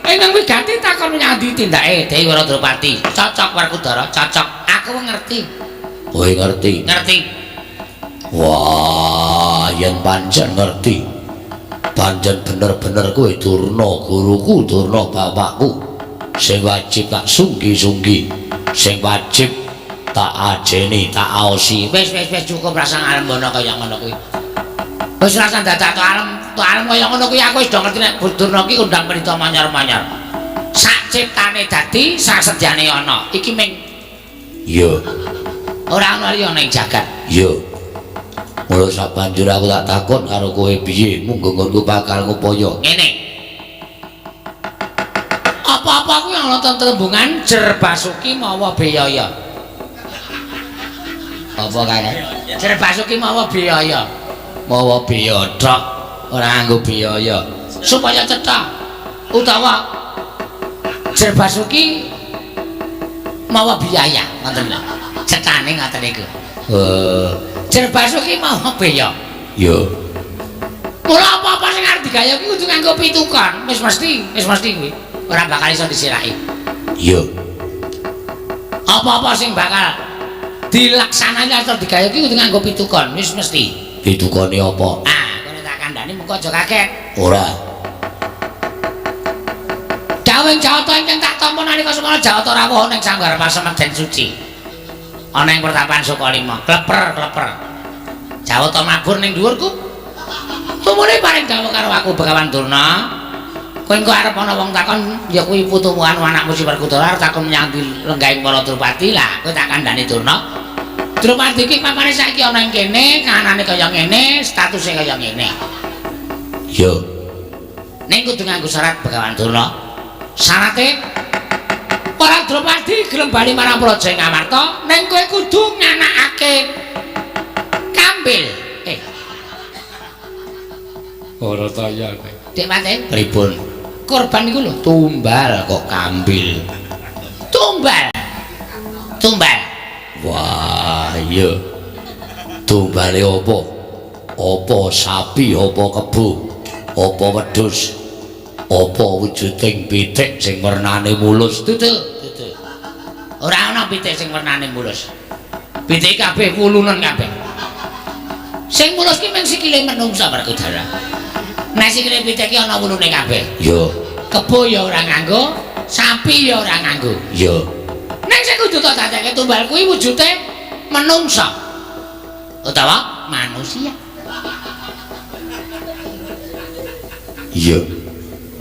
ingkang wigati takon nyandi tindake Dewi Drupadi. Cocok Werkudara, cocok. Aku ngerti. Kowe ngerti? Ngerti. Wah, yen pancen ngerti. Pancen bener-bener kowe Durna guruku, Durna bapakku. Sing wajib tak sunggi-sunggi. Sing wajib tak ajeni, tak aosi. Wis cukup rasa ngalembana kaya ngono kuwi. Wis rasa dadak to alam kaya ngono kuwi aku wis do ngerti nek Durna ki undang prita manyar-manyar. Sak ciptane dadi, sak sejane ana. Iki ming iya. ora ana liya ning jagat. Iya. Mula sabanjur aku tak takon karo kowe piye, munggo nggonku bakal ngupaya. Ngene. Apa-apa kuwi ana tembungan Jer Basuki mawa Beyaya. Apa kae? Jer Basuki mawa biaya. Mawa biaya tok, ora nganggo biaya. Supaya cetha utawa Jer Basuki mawa biaya, ngoten lho. Cethane ngoten niku. Jer Basuki mawa biaya. Yo. Mula apa-apa sing arep digaya kuwi kudu nganggo pitukan. Wis mesti kuwi. Ora bakal iso disirahi. Yo. Apa-apa sing bakal dilaksanani atau digaya ki kudu nganggo pitukon, wis mesti. Pitukane apa? Ah, kowe tak kandhani muga aja kaget. Ora. Dawing Jawata ingkang tak tampa nalika semana Jawata rawuh ning sanggar Pasemeden suci. Ana ing pertapan Sukalima, kleper. Jawata mabur ning dhuwurku. Tumune paring dawuh karo aku Begawan Durna. Kowe engko arep ana wong takon ya kuwi putumu anakmu si Werkudara takon menyang lenggahing para Drupadi lah kowe tak kandhani Durna. Drupadi iki papane saiki ana ing kene, kanane kaya ngene, statuse kaya ngene. Yo. Ning kudu nganggo syarat Begawan Durna. Syarate para Drupadi gelem bali marang Praja Ngamarta, ning kowe kudu nganakake kambil. Ora taya kowe. Dik Paten, Pripun? korban niku lho Tumbal kok kambil. Tumbal. Wah, iya. Tumbale apa? Apa sapi, apa kebo, apa wedhus, apa wujuding pitik sing wernane mulus? Dudu. Ora ana pitik sing wernane mulus. Pitik kabeh wulunen kabeh. Sing mulus ki mung sikile menungsa Werkudara. Nek sikile pitik ki ana wulune kabeh. Yo. Kebo ya ora nganggo, sapi ya ora nganggo. Yo. Nek sing kudu tak dadekake tumbal kuwi wujude menungsa utawa manusia. Iya.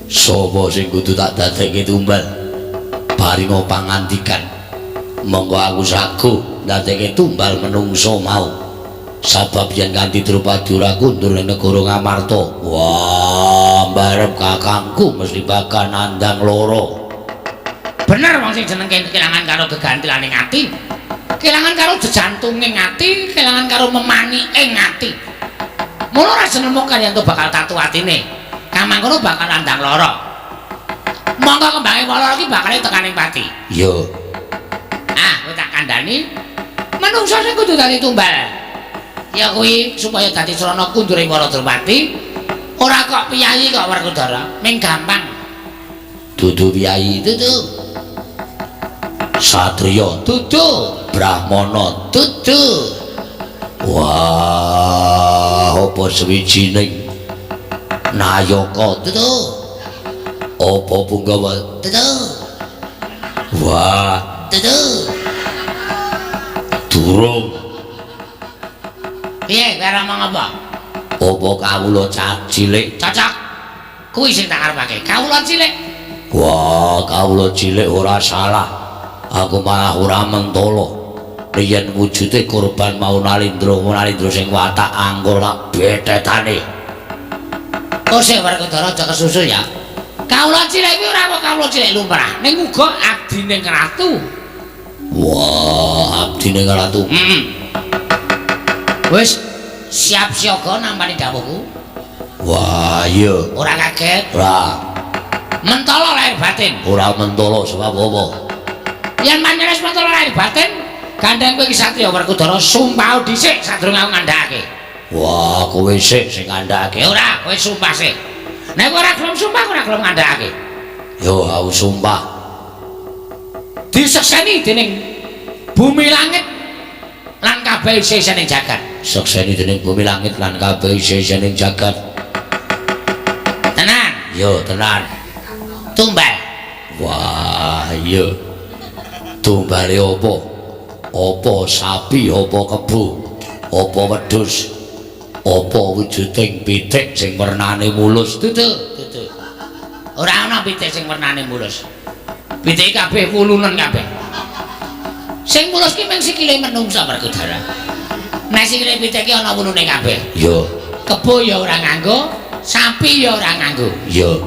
Sapa sing kudu tak dadekke tumbal? Paringa pangandikan. Monggo aku sagu dadekke tumbal menungso mau. Sabab yen kanthi Drupadi ora kundur ning negara Ngamarta. Wah, mbarep kakangku mesti bakal nandang loro. Bener wong sing jeneng kelangan karo gegantilaning ati. Kelangan karo jejantunging ati, kelangan karo memaniking ati. Mula ora senemu kaliyan to bakal tatu atine. Kamangkono bakal nandang lara. Monggo kembange lara iki bakal tekaning pati. Yo. Ah, kowe tak kandhani. Manungsa sing kudu dadi tumbal. Ya kuwi supaya dadi srana kunduring para Drupadi. Ora kok piyayi kok Werkudara, ming gampang. Dudu piyayi, dudu. Satriya, dudu. Brahmana, dudu. Wah, apa sewijining Nayaka, dudu. Apa Punggawa, dudu. Wah, Dudu. durung. Piye, kowe ngomong apa? Apa kawula cilik? Cocok. Kuwi sing tak arepake. Kawula cilik. Wah, kawula cilik ora salah. Aku malah ora mentala. Yen wujude korban mau Nalindra sing watak anggur tak betetane. Oh sik Werkudara aja kesusu ya. Kawula cilik iki ora kok kawula cilik lumrah, ning uga abdine ratu. Wah, abdine ratu. Wis siap siaga nampani dawuhku. Wah, iya. Ora kaget. Ora. Mentala lahir batin. Ora mentolo sebab apa? Yen manyenes mentala lahir batin, gandeng kowe iki satriya Werkudara sumpah dhisik sadurunge aku ngandhakake. Wah, kowe sik sing ngandhakake. Ora, kowe sumpah sik. Nek ora gelem sumpah, ora gelem ngandhakake. Yo, aku sumpah. Disekseni dening bumi langit lan kabeh isi ning jagat. Sekseni dening bumi langit lan kabeh isi ning jagat. Tenan? Yo, tenan. Tumbal. Wah, iya. Tumbale apa? Apa sapi, apa kebu, apa wedhus, apa wujuding pitik sing wernane mulus? Dudu. Ora ana pitik sing wernane mulus. Pitik kabeh wulunen kabeh. Sing mulus ki mung sikile menungsa Werkudara. Nek sikile pitik ki ana wulune kabeh. Yo. Kebo ya ora nganggo, sapi ya ora nganggo. Yo.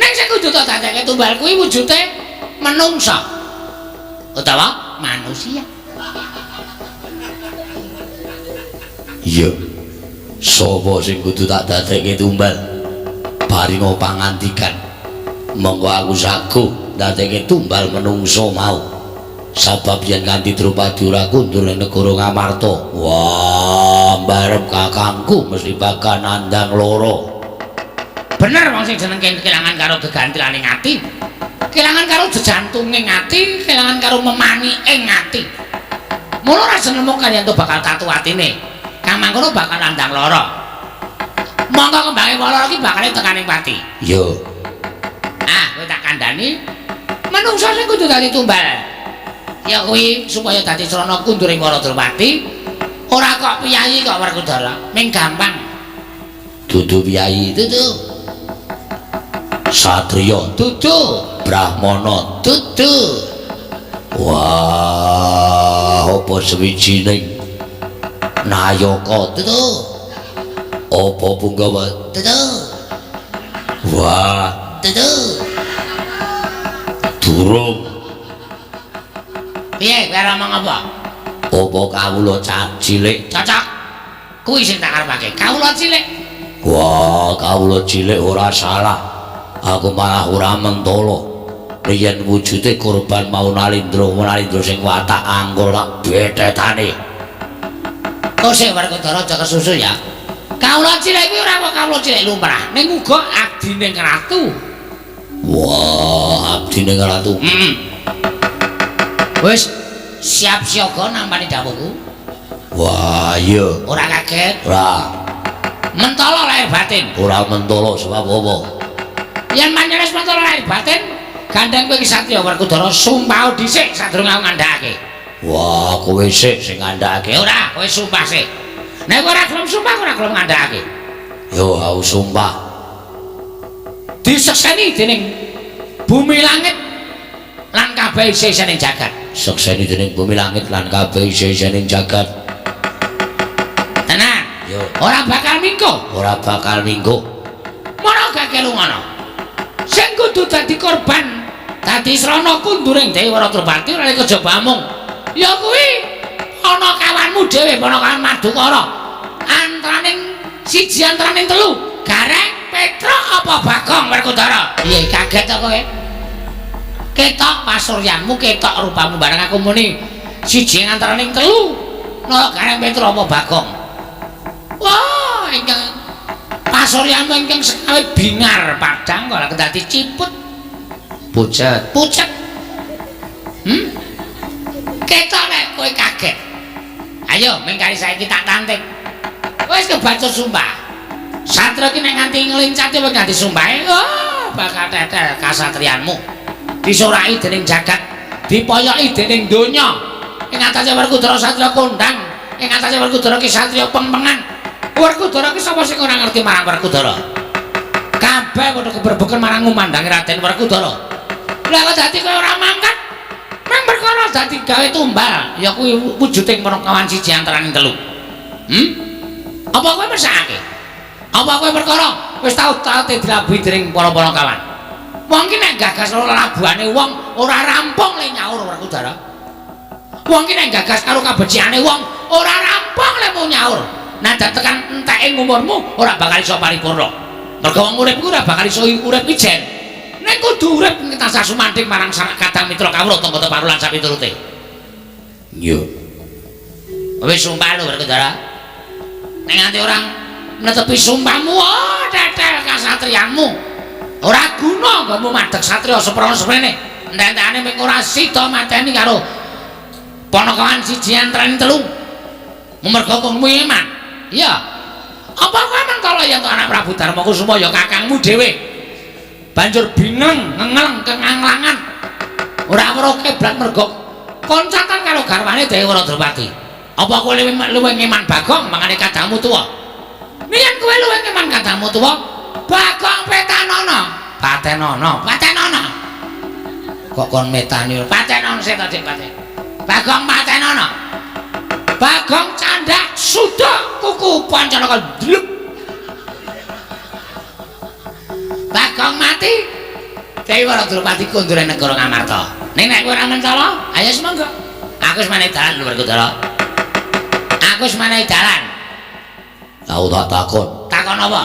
Nek sing kudu tak dadekake tumbal kuwi wujude menungsa. Utawa manusia. Iya. Sapa sing kudu tak dadekke tumbal? Paringa pangandikan. Monggo aku sagu dadekke tumbal menungso mau. Sabab yen kanthi Drupadi ora kundur ning negara Ngamarta. Wah, barep kakangku mesti bakal nandang loro. Bener wong sing jeneng kelangan karo gegantilane ati. Kelangan karo jejantunge ati, kelangan karo memani ing ati. Mula ora senemu kaliyan to bakal tatu atine. Kang mangkono bakal nandang lara. Monggo kembange lara iki bakal tekaning pati. Yo. Ah, kowe tak kandhani. Menungsa sing kudu dadi tumbal. Ya kuwi supaya dadi srana kunduring para Drupadi. Ora kok piyayi kok Werkudara, ming gampang. Dudu piyayi, Dudu. satriya, Dudu. brahmana. Dudu. Wah, apa sewijining nayaka? Dudu. Apa Punggawa? Dudu. Wah, Dudu. durung. Piye kowe ngomong apa? Apa kawula cilik? Cocok. Kuwi sing tak arepake. Kawula cilik. Wah, kawula cilik ora salah. Aku malah ora mentolo. Yen wujude korban mau Nalindra sing watak angkul tak betetane. Kok sik Werkudara aja kesusu ya. Kawula cilik kuwi ora kok kawula cilik lumrah, ning uga abdine ratu. Wah, abdine ratu. Wis siap siaga nampani dawuhku. Wah, iya. Ora kaget. Ora. Mentala lahir batin. Ora mentolo sebab apa? Yen manyenes mentala lahir batin, gandeng kowe iki satriya Werkudara sumpah dhisik sadurunge aku ngandhakake. Wah, kowe sik sing ngandhakake. Ora, kowe sumpah sik. Nek ora gelem sumpah, ora gelem ngandhakake. Yo, aku sumpah. Disekseni dening bumi langit lan kabeh isi ning jagat. Sekseni dening bumi langit lan kabeh isi ning jagat. Tenan. Yo, Ora bakal mingko. ora bakal minggu. Mono gak kelu ngono. Sing kudu dadi korban, dadi srana kunduring Dewi Drupadi ora kejaba mung. Ya kuwi ana kawanmu dhewe, ana kawan Madukara. Antraning siji antraning telu, Gareng, Petra apa Bagong Werkudara? Piye kaget to kowe? Ketok pasuryanmu, ketok rupamu bareng aku muni siji antraning telu. Nala Gareng, Petra apa Bagong? Wah, ingkang pasuryanmu ingkang sekawe bingar padang kok lak dadi ciput. Pucet. Pucet. Ketok nek kowe kaget. Ayo, mengkari saiki tak tantik. Wis kebacut sumpah. Satria ki nek nganti ngelincati wis nganti sumpahe, oh, bakal tetel kasatriyanmu. Disoraki dening jagat, dipoyoki dening donya. Ing atase Werkudara Satria kondang, ing atase Werkudara ki Satria pengpengan. Werkudara ki sapa sing ora ngerti marang Werkudara? Kabeh padha keberbeken marang ngumandangi Raden Werkudara. Lah kok dadi kowe ora mangkat? Meng perkara dadi gawe tumbal, ya kuwi wujuding kawan siji antaraning telu. Apa kowe mesake? Apa kowe perkara wis tau-tau dilabuhi dening para-para kawan. Wong ki nek gagas karo labuhane wong ora rampung le nyaur Werkudara. Wong ki nek gagas karo kabeciane wong ora rampung le mau nyaur. Nah tekan enteke umurmu ora bakal iso paripurna. Mergo wong urip iku ora bakal iso urip ijen. Nek kudu urip ngetasa sumanting marang kadang mitra kawruh tangga parulan sapiturute. Yo. Wis sumpah lho Werkudara. Nek nganti orang netepi sumpahmu, oh tetel kasatriyanmu. Ora guna nggonmu madheg satriya seprono-seprene. Entek-entekane mung ora sida mateni karo Ponokawan siji antaraning telu. Mergo kowe iman. Iya. Apa kowe mentolo yen anak Prabu Darmakusuma ya kakangmu dhewe. Banjur bineng, ngengeleng kenganglangan. Ora weruh kiblat mergo koncatan karo garwane Dewa Drupadi. Apa kowe luwih ngeman Bagong mangane kadangmu tuwa? Yen kowe luwih ngeman kadangmu tuwa, Bagong Petanono. Patenono. Kok kon metani Patenono sing tadi Paten. Bagong Patenono. Bagong candak sudah kuku Pancanaka dlep. Bagong mati. Dewa Drupadi kundure negara Ngamarta. Ning nek kowe ora mentala, ayo semonggo. Aku wis menehi dalan lho Werkudara. Aku wis menehi dalan. Aku tak takon. Takon apa?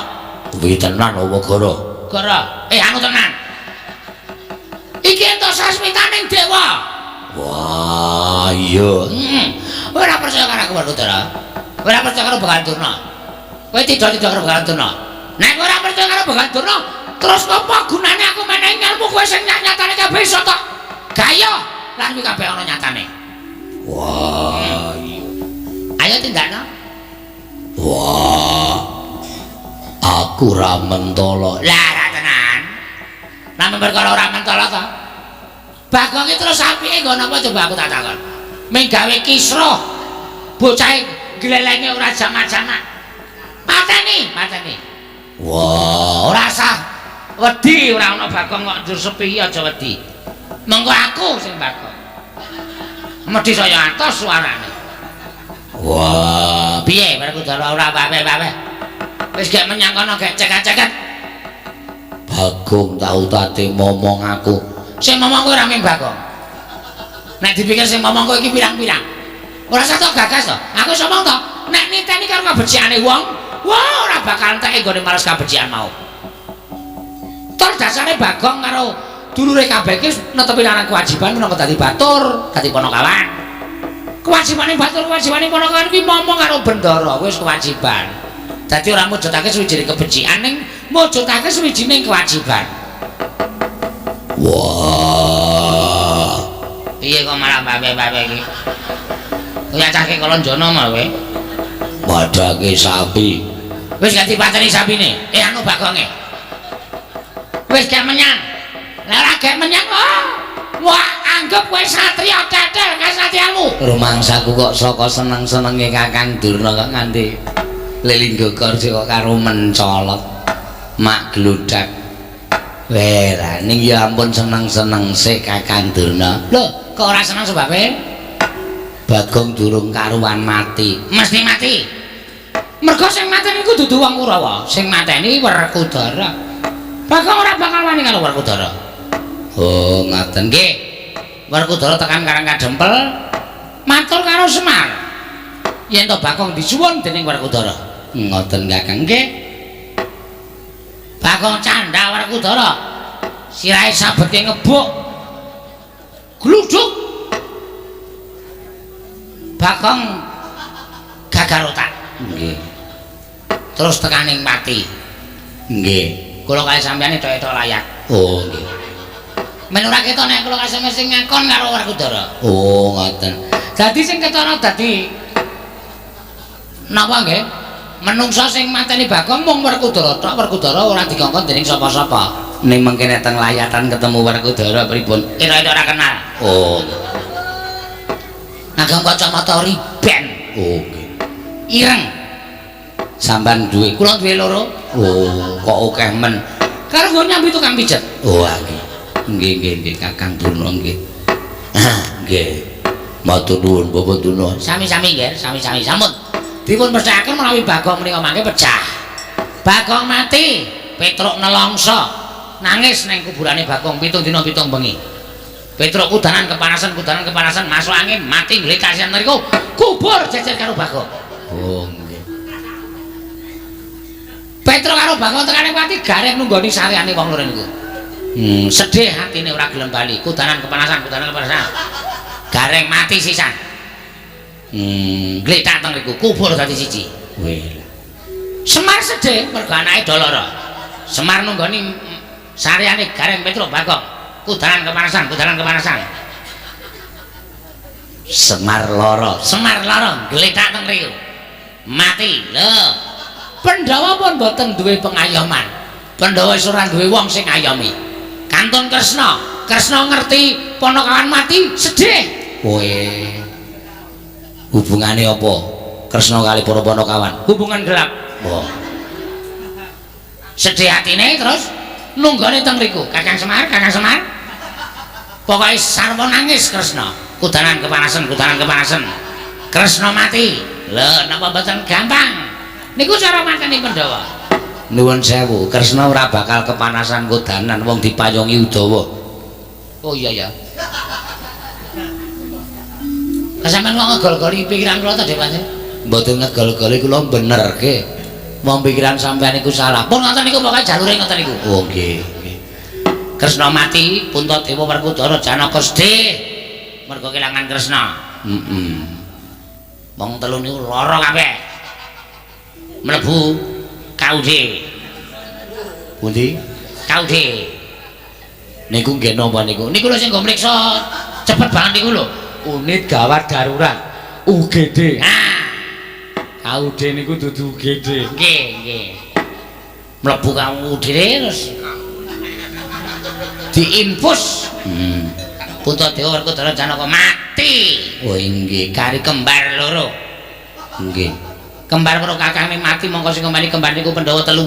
Kuwi tenan apa gara? Gara. Anu tenan. Iki entuk sasmitaning dewa. Wah, iya. Ora percaya karo aku Werkudara. Ora percaya karo Bagandurna. Kowe tidak karo Bagandurna. Nek ora percaya karo Bagandurna, terus apa gunane aku menehi ilmu kowe sing nyatane kabeh iso tok gaya lan kuwi kabeh ana nyatane. Wah. Ayo tindakno. Wah. Aku ra mentala. Lah ra tenan. Nang perkara ora mentala to. Bagong iki terus apike nggo napa coba aku tak takon. Ming gawe kisruh. Bocah glelenge ora jamak-jamak. Mateni. Wah, ora sah. Wedi ora ana Bagong kok njur sepi aja wedi. Mengko aku sing Bagong. Medhi saya atos suarane. Wah, piye Werkudara ora bawe-bawe. Wis gek menyang kono gek ceket-ceket. Bagong tau tate momong aku. Sing momong kowe ora ming Bagong. Nek dipikir sing momong kowe iki pirang-pirang. Ora usah tok gagas to. Aku somong to, nek niteni karo kabeciane wong, wah ora bakal entek nggone males kabecian mau. Tur dasare Bagong karo dulure kabeh iki netepi larang kewajiban minangka dadi batur, dadi Ponokawan. Kewajibane batur, kewajibane Ponokawan kuwi momong karo bendara, wis kewajiban. Dadi ora mujudake suwijining kebencian ning mujudake suwijining kewajiban. Wah. Piye kok malah babe-babe iki? Kaya cahke kolonjono mah kowe. Padake sapi. Wis ganti pateni sapine. Anu Bagonge. Wis gak menyang. Lah ora gak menyang oh. Wah, anggap kowe satriya tetel kasatriyamu. Rumangsaku kok saka seneng-senenge Kakang Durna kok nganti Lelingga Karja kok karo mencolot. Mak gludak. Wera ning ya ampun seneng-seneng sik Kakang Durna. Lho, kok ora seneng sebabe? Bagong durung karuan mati. Mesti mati. Mergo sing mateni iku dudu wong Kurawa, sing mateni Werkudara. Bagong ora bakal wani karo Werkudara. Oh, ngaten nggih. Werkudara tekan Karang Kadempel matur karo Semar. Yen to Bagong disuwun dening Werkudara. Ngoten Kakang nggih. Bagong candha Werkudara. Sirahe sabete ngebuk. Gluduk. Bagong gagal otak. Nggih. Terus tekaning mati. Nggih. Kula kali sampeyan ethok-ethok layak. Oh, nggih. Men ora ketok nek kula kasih sing ngakon karo Werkudara. Oh, ngoten. Dadi sing ketara dadi napa nggih? Menungsa sing mateni Bagong mung Werkudara tok. Werkudara ora dikongkon dening sapa-sapa. Ning mengkene teng layatan ketemu Werkudara pripun? Ira-ira ora kenal. Oh. Ngagem kacamata riben. Oh, nggih. Ireng. Sampeyan duwe. Kula duwe loro. Oh, kok akeh men. Karo nggo nyambi tukang pijet. Oh, nggih. Nggih, Kakang Durna nggih. Nggih. Matur nuwun Bapak Durna. Sami-sami nggih, sami-sami. Sampun. Dipun percayaken menawi Bagong menika mangke pecah. Bagong mati. Petruk nelongso nangis neng kuburane Bagong 7 dina 7 bengi. Petruk kudanan kepanasan masuk angin mati nglikasian mriku kubur jejer karo Bagong. Oh nggih. Petruk karo Bagong tekane mati gareng nunggoni sareane wong loro niku. Sedih hatine ora gelem bali kudanan kepanasan. Gareng mati sisan. Gletak teng mriku kubur dadi siji. Wih. Semar sedih mergo anake do lara. Semar nunggoni sareane gareng Petruk Bagong. Kudanan kepanasan. Semar lara gletak teng mriku. Mati. Lho. Pandhawa pun boten duwe pengayoman. Pandhawa wis ora duwe wong sing ngayomi. Kantun Kresna ngerti ponokawan mati, sedih. Kowe hubungane apa? Kresna kali para ponokawan. Hubungan gelap. Oh. Sedih hatine terus nunggone teng mriku. Kakang Semar. Pokoke sarwa nangis Kresna. Kudanan kepanasan. Kresna mati. Lho, napa mboten gampang? Niku cara mateni Pandhawa. Nuwun sewu, Kresna ora bakal kepanasan kudanan wong dipayungi Udawa. Oh iya ya. Sampeyan kok ngegol-goli pikiran kula ta, Dewas? Mboten ngegol-goli kula benerke. Wong pikiran sampeyan iku salah. Pun ngoten niku pokoke jalure ngoten niku. Oh nggih. Kresna mati, Puntadewa Werkudara Janaka sedih mergo kelangan Kresna. Wong telu niku lara kabeh. Mlebu Kaude. Pundi? Kaude. Niku nggih napa niku? Niku lho sing nggo mriksa cepet banget niku lho. Unit gawat darurat UGD. Kaude niku dudu UGD. Nggih. Mlebu Kaude terus diinfus. Puntadewa Werkudara Janaka mati. Oh nggih, kari kembar loro. Nggih. Kembar karo kakange mati mongko sing ngembani kembar niku Pandhawa telu.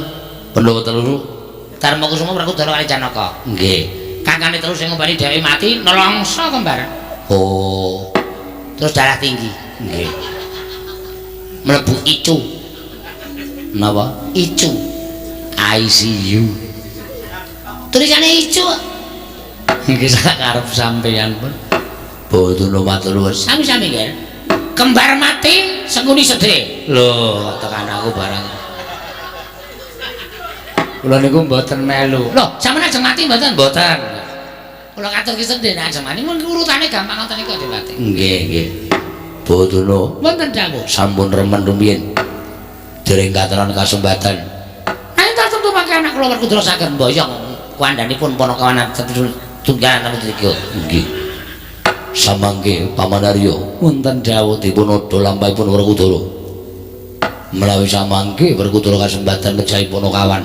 Darmakusuma Werkudara kali Janaka. Nggih. Kakane telu sing ngembani dhewe mati nelongso kembar. Oh. Terus darah tinggi. Nggih. Mlebu ICU. Napa? ICU. ICU. Tulisane ICU. Nggih sakarep sampeyan pun. Boten matur nuwun. Sami-sami nggih. Kembar mati sengkuni sedih. Lho, tekan aku barang. Kula niku mboten melu. Lho, sampeyan ajeng mati mboten? Mboten. Kula katur ki sedih nek ajeng mati mun urutane gampang ngoten niku Dewati. Nggih. Boten wonten dawuh. Sampun remen rumiyin. Dereng katenan kasumbatan. Ayo tak tentu mangke anak kula Werkudara saged mboyong kandhanipun Ponokawan tunggalan tamu triko. Nggih. Samangke Pamanarya wonten dawuh dipun adha lampahipun Werkudara. Menawi samangke Werkudara kasembatan mejahi Ponokawan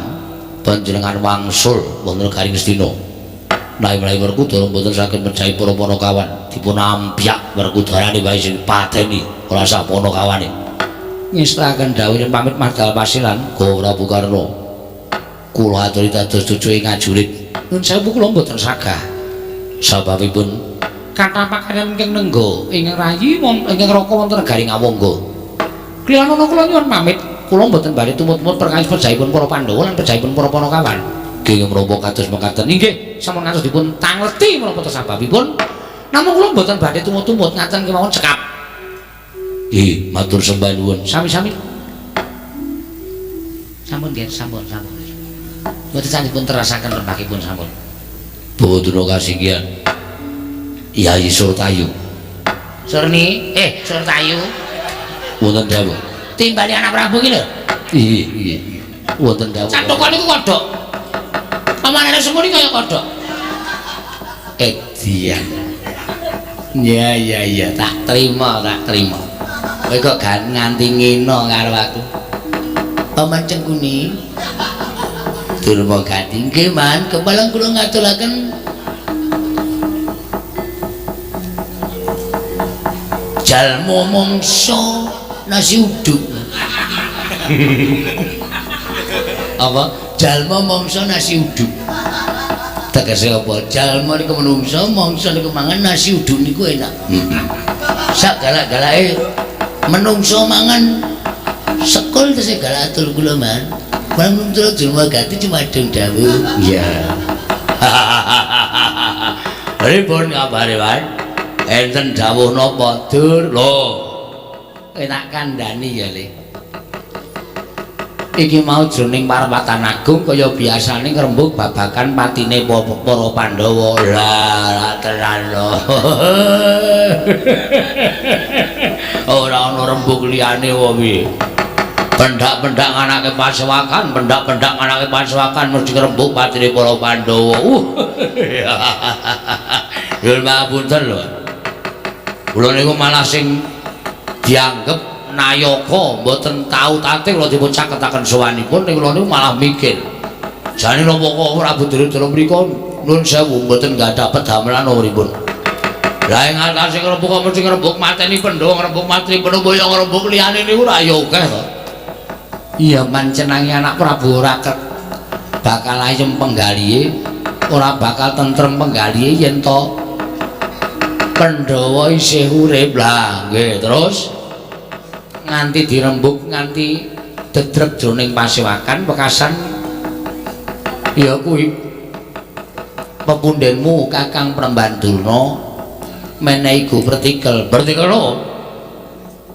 panjenengan wangsul wonten Garing Astina. Menawi Werkudara mboten saged mejahi para Ponokawan dipun ampyak Werkudarane wae sing pateni ora sak Ponokawane. Ngestaken dawuh pamit madal pasilan Go Prabu Karna. Kula aturi dados cucuke ngajurit. Nun sewu kula mboten sagah. Sababipun kata pakaryan ingkang nenggo ing rayi ingkang raka wonten Garing Awangga. Kliyan ana kula nyuwun pamit, kula mboten bari tumut-tumut perkawis pejahipun para Pandhawa lan pejahipun para Ponokawan. Nggih menapa kados mekaten. Nggih, sampun ngantos dipun tangleti menapa sababipun. Namung kula mboten badhe tumut-tumut ngaten kemawon cekap. Nggih, matur sembah nuwun. Sami-sami. Sampun nggih, sampun. Mboten sanipun terasaken rembakipun sampun. Boten kasinggihan. Yai Surtayu. Surtayu. Wonten dawuh. Timbali anak Prabu iki lho. Iya. Wonten dawuh. Cathuk niku kodhok. Pamanane semuni kaya kodhok. Edian. Ya, tak terima. Kowe kok gak nganti ngino karo aku. Paman Cengkuni. Durma Gati nggih, Man, kepalang kula ngaturaken jalma mangsa nasi uduk. Apa? Jalma mangsa nasi uduk. Tegese apa? Jalma niku menungsa, mangsa niku mangan nasi uduk niku enak. Sak galak-galake menungsa mangan sekul tesih galak atur kula, Man. Manungsa Durma Gati cuma dong dawuh. Iya. Pripun kabare, Mas? Enten dawuh napa, Dur? Lho. Enak kandhani ya, Le. Iki mau jroning parwatan agung kaya biasane ngrembug babagan patine para Pandhawa. Lah tenan lho. Ora ana rembug liyane wae piye. Pendak-pendak nganake pasewakan, pendak-pendak nganake pasewakan mesti ngrembug patine para Pandhawa. Nyuwun pangapunten lho. Kula niku malah sing dianggep Nayaka mboten tau tatih kula dipun caketaken sowanipun ning kula niku malah mikir. Jane napa kok Prabu Duryudana mriku nuwun sewu mboten gadah pedamelan pripun. Lah ing atase ngrembug kok mesti ngrembug mateni Pandhawa, ngrembug mateni Pandhawa ya ngrembug liyane niku ora ya akeh to. Iya mancenangi anak Prabu ora bakal ayem penggalihe, ora bakal tentrem penggalihe yen to Pandhawa isih urip. Lah nggih terus nganti dirembug nganti dedrep jroning pasewakan pekasan ya kuwi pepundhenmu Kakang Prembandurna menehi Gu Pertikel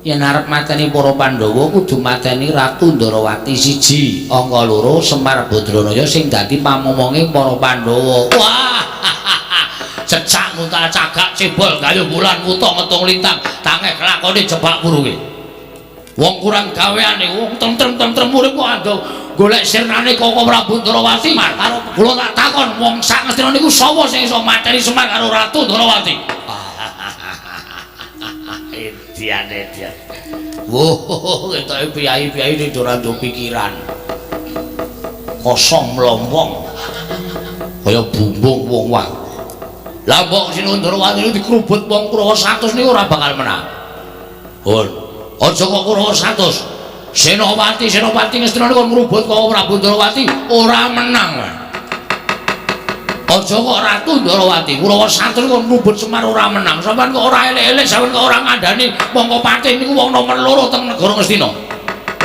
yen arep mateni para Pandhawa kudu mateni Ratu Ndarawati siji angka loro Semar Badranaya sing dadi pamomonge para Pandhawa. Wah cecak muntah cagak cebol gayuh bulan wuta ngetung lintang tangeh kelakone jebak puruke. Wong kurang gaweane, wong tentrem-tentrem urip kok ando golek sirnane Koko Prabu Ndarawati. Karo kula tak takon, wong sak Ngastina niku sapa sing iso mateni Semar karo Ratu Ndarawati? Ediane. Woh, ketoke piyai-piyai iki ora nduwe pikiran. Kosong mlompong. Kaya bumbung wong wah. Lah mbok Sinuhun Ndarawati niku dikrubut wong Kurawa 100 niku ora bakal menang. Aja kok Kurawa 100. Senopati Ngastina niku ngrubut kok Prabu Ndarawati ora menang. Aja kok Ratu Ndarawati Kurawa 100 niku ngrubut Semar ora menang. Sampeyan kok ora elek-elek, sampeyan kok ora ngandani mongko Patih niku wong nomor 2 teng negara Ngastina.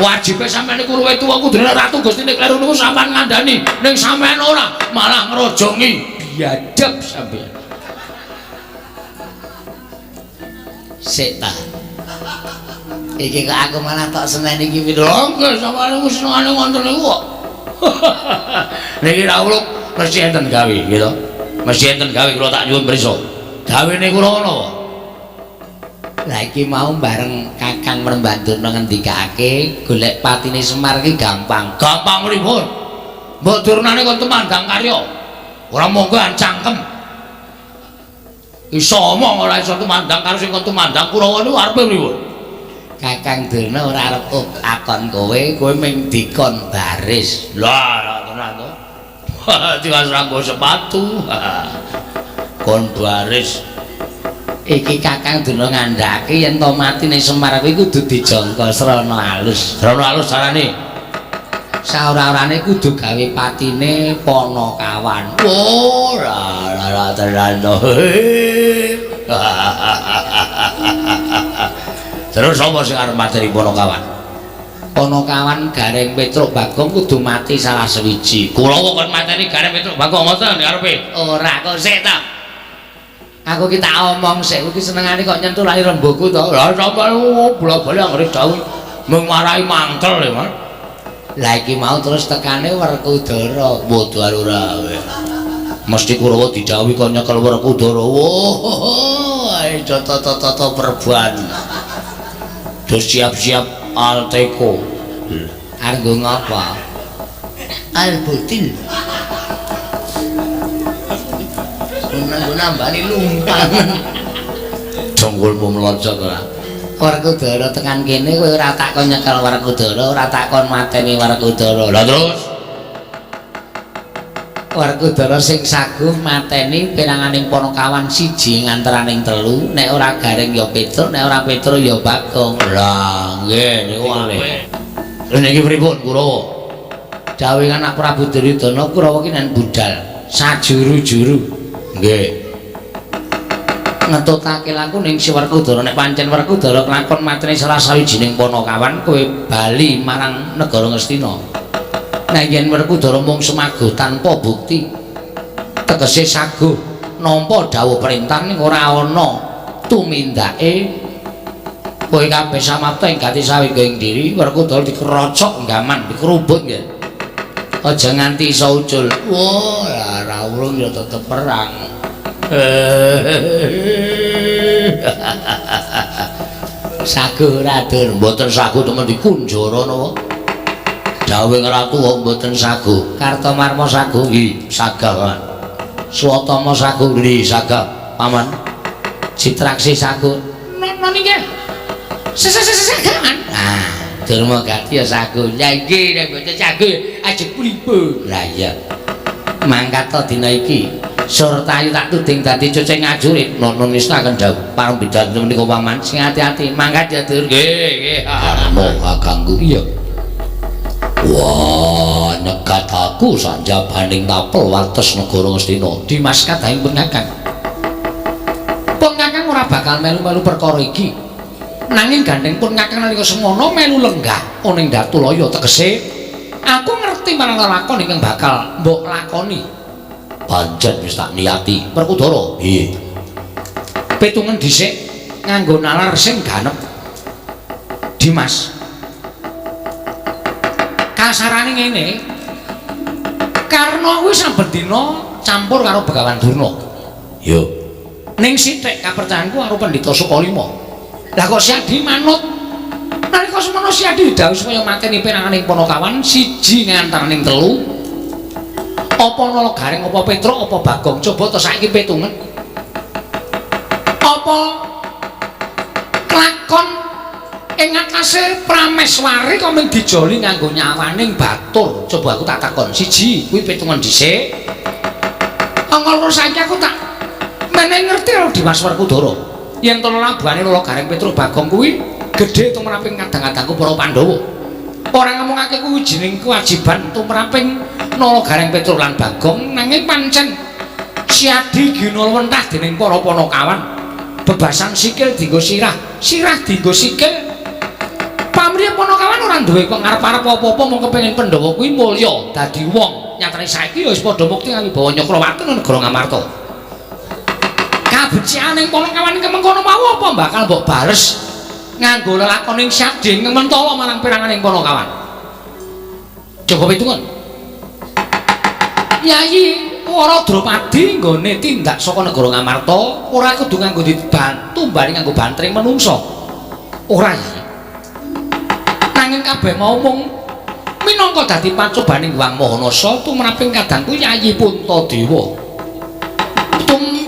Wajibe sampeyan niku luwih tuwa kudune Ratu Gustine kleru niku sampeyan ngandani, ning sampeyan ora malah ngrojongi. Biadab sampeyan. Sik ta. Iki kok aku malah tok seneni iki piro? Nggih, sampeyan wis senengane wonten niku kok. Niki rawuh mesti enten gawe gitu. Mesti enten gawe kula tak nyuwun prisa. Gawene kula napa? Lah iki mau bareng Kakang Prembandurna ngendikake golek patine Semar iki gampang. Gampang pripun? Mbok turnane kon temandang karya. Ora monggo cangkem. Iso omong ora iso temandang karo sing kon temandang Kurawa niku arepe pripun? Kakang Durna ora arep akon kowe mung dikon baris. Lah tenan to. Tiwas ranggo sepatu. Kon baris. Iki Kakang Durna ngandhake yen to matine Semar kuwi kudu dijangka srana alus. Srana alus carane. Saora-orane kudu gawe patine Panakawan. Oh, la tenan to. Terus sapa sing arep materi Panakawan? Panakawan Gareng Petruk Bagong kudu mati salah sewiji. Kula kok kon materi Gareng Petruk Bagong ngoten arepe. Ora kok sik ta. Aku ki tak omong sik, kuwi senengane kok nyentuh lahir rembuku to. Lah sampeyan bola-bali anggere dawuh mung marai mangkel ya, Mas. Lah iki mau terus tekane Werkudara, bodho ora wae. Mesti Kurawa didhawuhi kok nyekel Werkudara. Wah, toto perban. Terus siap-siap Alteko. Arep ngapa? Albutil. Nambani lumpang. Jonggolmu mlocot ora. Werkudara tekan kene kowe ora takon nyekel Werkudara, ora takon mateni Werkudara. Lah terus Werkudara sing saguh mateni piranganing Panakawan siji ngantaraning telu, nek ora Gareng ya Petruk, nek ora Petruk ya Bagong. Lah nggih niku ale. Lha niki pripun Kurawa? Dawuh anak Prabu Duryudana Kurawa ki nen budal sajuru-juru. Nggih. Ngetutake laku ning si Werkudara nek pancen Werkudara kelakon mateni salah sawijining Panakawan kowe bali marang negara Ngastina. Nah yen Werkudara mung semago tanpa bukti tegese saguh nampa dawuh perintah ning ora ana tumindake kowe kabeh samapta ing gati sawingking diri Werkudara dikerocok gaman dikerubut ya aja nganti iso ucul wah ora urung ya tetep perang saguh raden mboten saguh temen dikunjara napa dawuh ratu wong mboten saguh Kartomarma saguh nggih sagah Swatama saguh nggih sagah paman Citraksi saguh nono nggih sesagahan nah Durma Gati ya saguh ya nggih nek mboten saguh ajeng pripun lah iya mangkat to dina iki Surtayu tak tuding dadi coceng ngajurit nono nista akan dawuh parang bidan menika paman sing ati-ati mangkat ya Dur nggih Karno kakangku iya wah nyekat aku sanjabaning tapel wates negara Ngastina Dimas kadhahing pun Kakang pun Kakang ora bakal melu-melu perkara iki nanging gandeng pun Kakang nalika semono melu lenggah ning Datulaya tegese aku ngerti marang lakon ingkang bakal mbok lakoni pancen wis tak niati Werkudara nggih petungen dhisik nganggo nalar sing ganep Dimas kasarane ngene Karna kuwi saben dina campur karo Begawan Durna yo ning sithik kapercayaanku karo Pendhita Sukalima lah kok Siadi manut nalika semono Siadi didhawuhi supaya mateni peranganing Panakawan siji ngantaraning telu apa Nalagaring apa Petruk apa Bagong coba to saiki petungen apa kelakon ing atase Prameswari kok mung dijoli nganggo nyawaning batur coba aku tak takon siji kuwi petungan dhisik angka saiki aku tak meneh ngerti karo Dimas Werkudara yen to labuhane Nalagaring Petruk Bagong kuwi gedhe tumraping kadang-kadangku para Pandhawa ora ngomongake kuwi wijining kewajiban tumraping Nalagaring Petruk lan Bagong nanging pancen Siadi ginulwentah dening para Panakawan bebasan sikil dienggo sirah dienggo sikil pamrih Panakawan ora duwe pengarep-arep apa-apa mung kepengin Pandhawa kuwi mulya dadi wong nyatane saiki ya wis padha mukti ngawibawa Nyakrawati negara Ngamarta kabecianing Panakawan kemengkono mau apa bakal mbok bales nganggo lelakoning Siadi ngementala marang piranganing Panakawan coba pitungan Yayi para Dropadi nggone tindak saka negara Ngamarta ora kudu nganggo dibantu bali nganggo bantring menungso ora Yayi nanging kabeh mau mung minangka dadi pancobaning Wang Mahanasa tumraping kadangku Yayi Puntadewa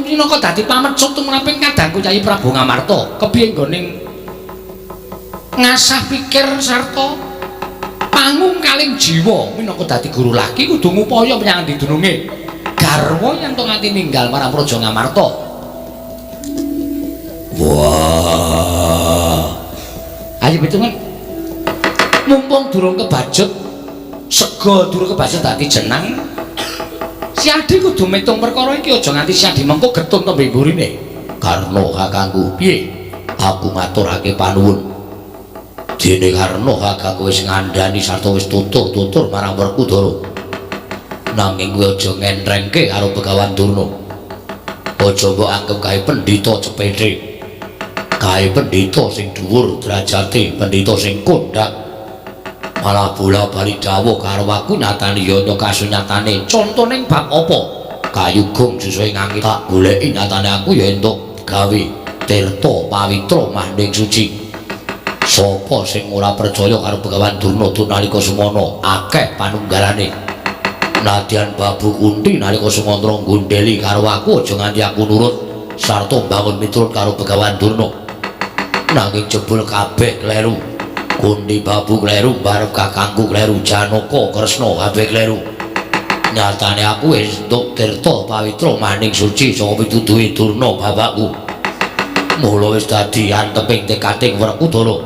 minangka dadi pamecut tumraping kadangku Yayi Prabu Ngamarta kepiye nggone ngasah pikir sarta pangung kaling jiwa minangka dadi guru laki kudu ngupaya menyang didununge garwa yen to nganti ninggal marang Praja Ngamarta wah ayo pitungan mumpung durung kebajet sega durung kebajet dadi jenang Siadi kudu metung perkara iki aja nganti Siadi mengko getun to mburine Karno kakangku piye aku maturake panuwun dene Karno kakangku wis ngandhani sarta wis tutur marang Werkudara nanging kowe aja ngentrengke karo Begawan Durna aja mbok anggap kae pendhita cepete kae pendhita sing dhuwur derajate pendhita sing kondhang malah bola-bali dawuh karo aku nyatane ya ana kasunyatane contone bab apa kayugung sesuai ngangge tak goleki nyatane aku ya entuk gawe tirta pawitra manding suci sapa sing ora percaya karo Begawan Durna nalika semono akeh panunggalane nadyan Babu Kunti nalika Sumantra nggondheli karo aku aja nganti aku nurut sarta mbangun miturut karo Begawan Durna nanging jebul kabeh kleru Kunti Babu kleru barep kakangku kleru Janaka Kresna kabeh kleru nyatane aku wis entuk tirta pawitra maning suci saka pituduhe Durna bapakku mula wis dadi anteping tekating Werkudara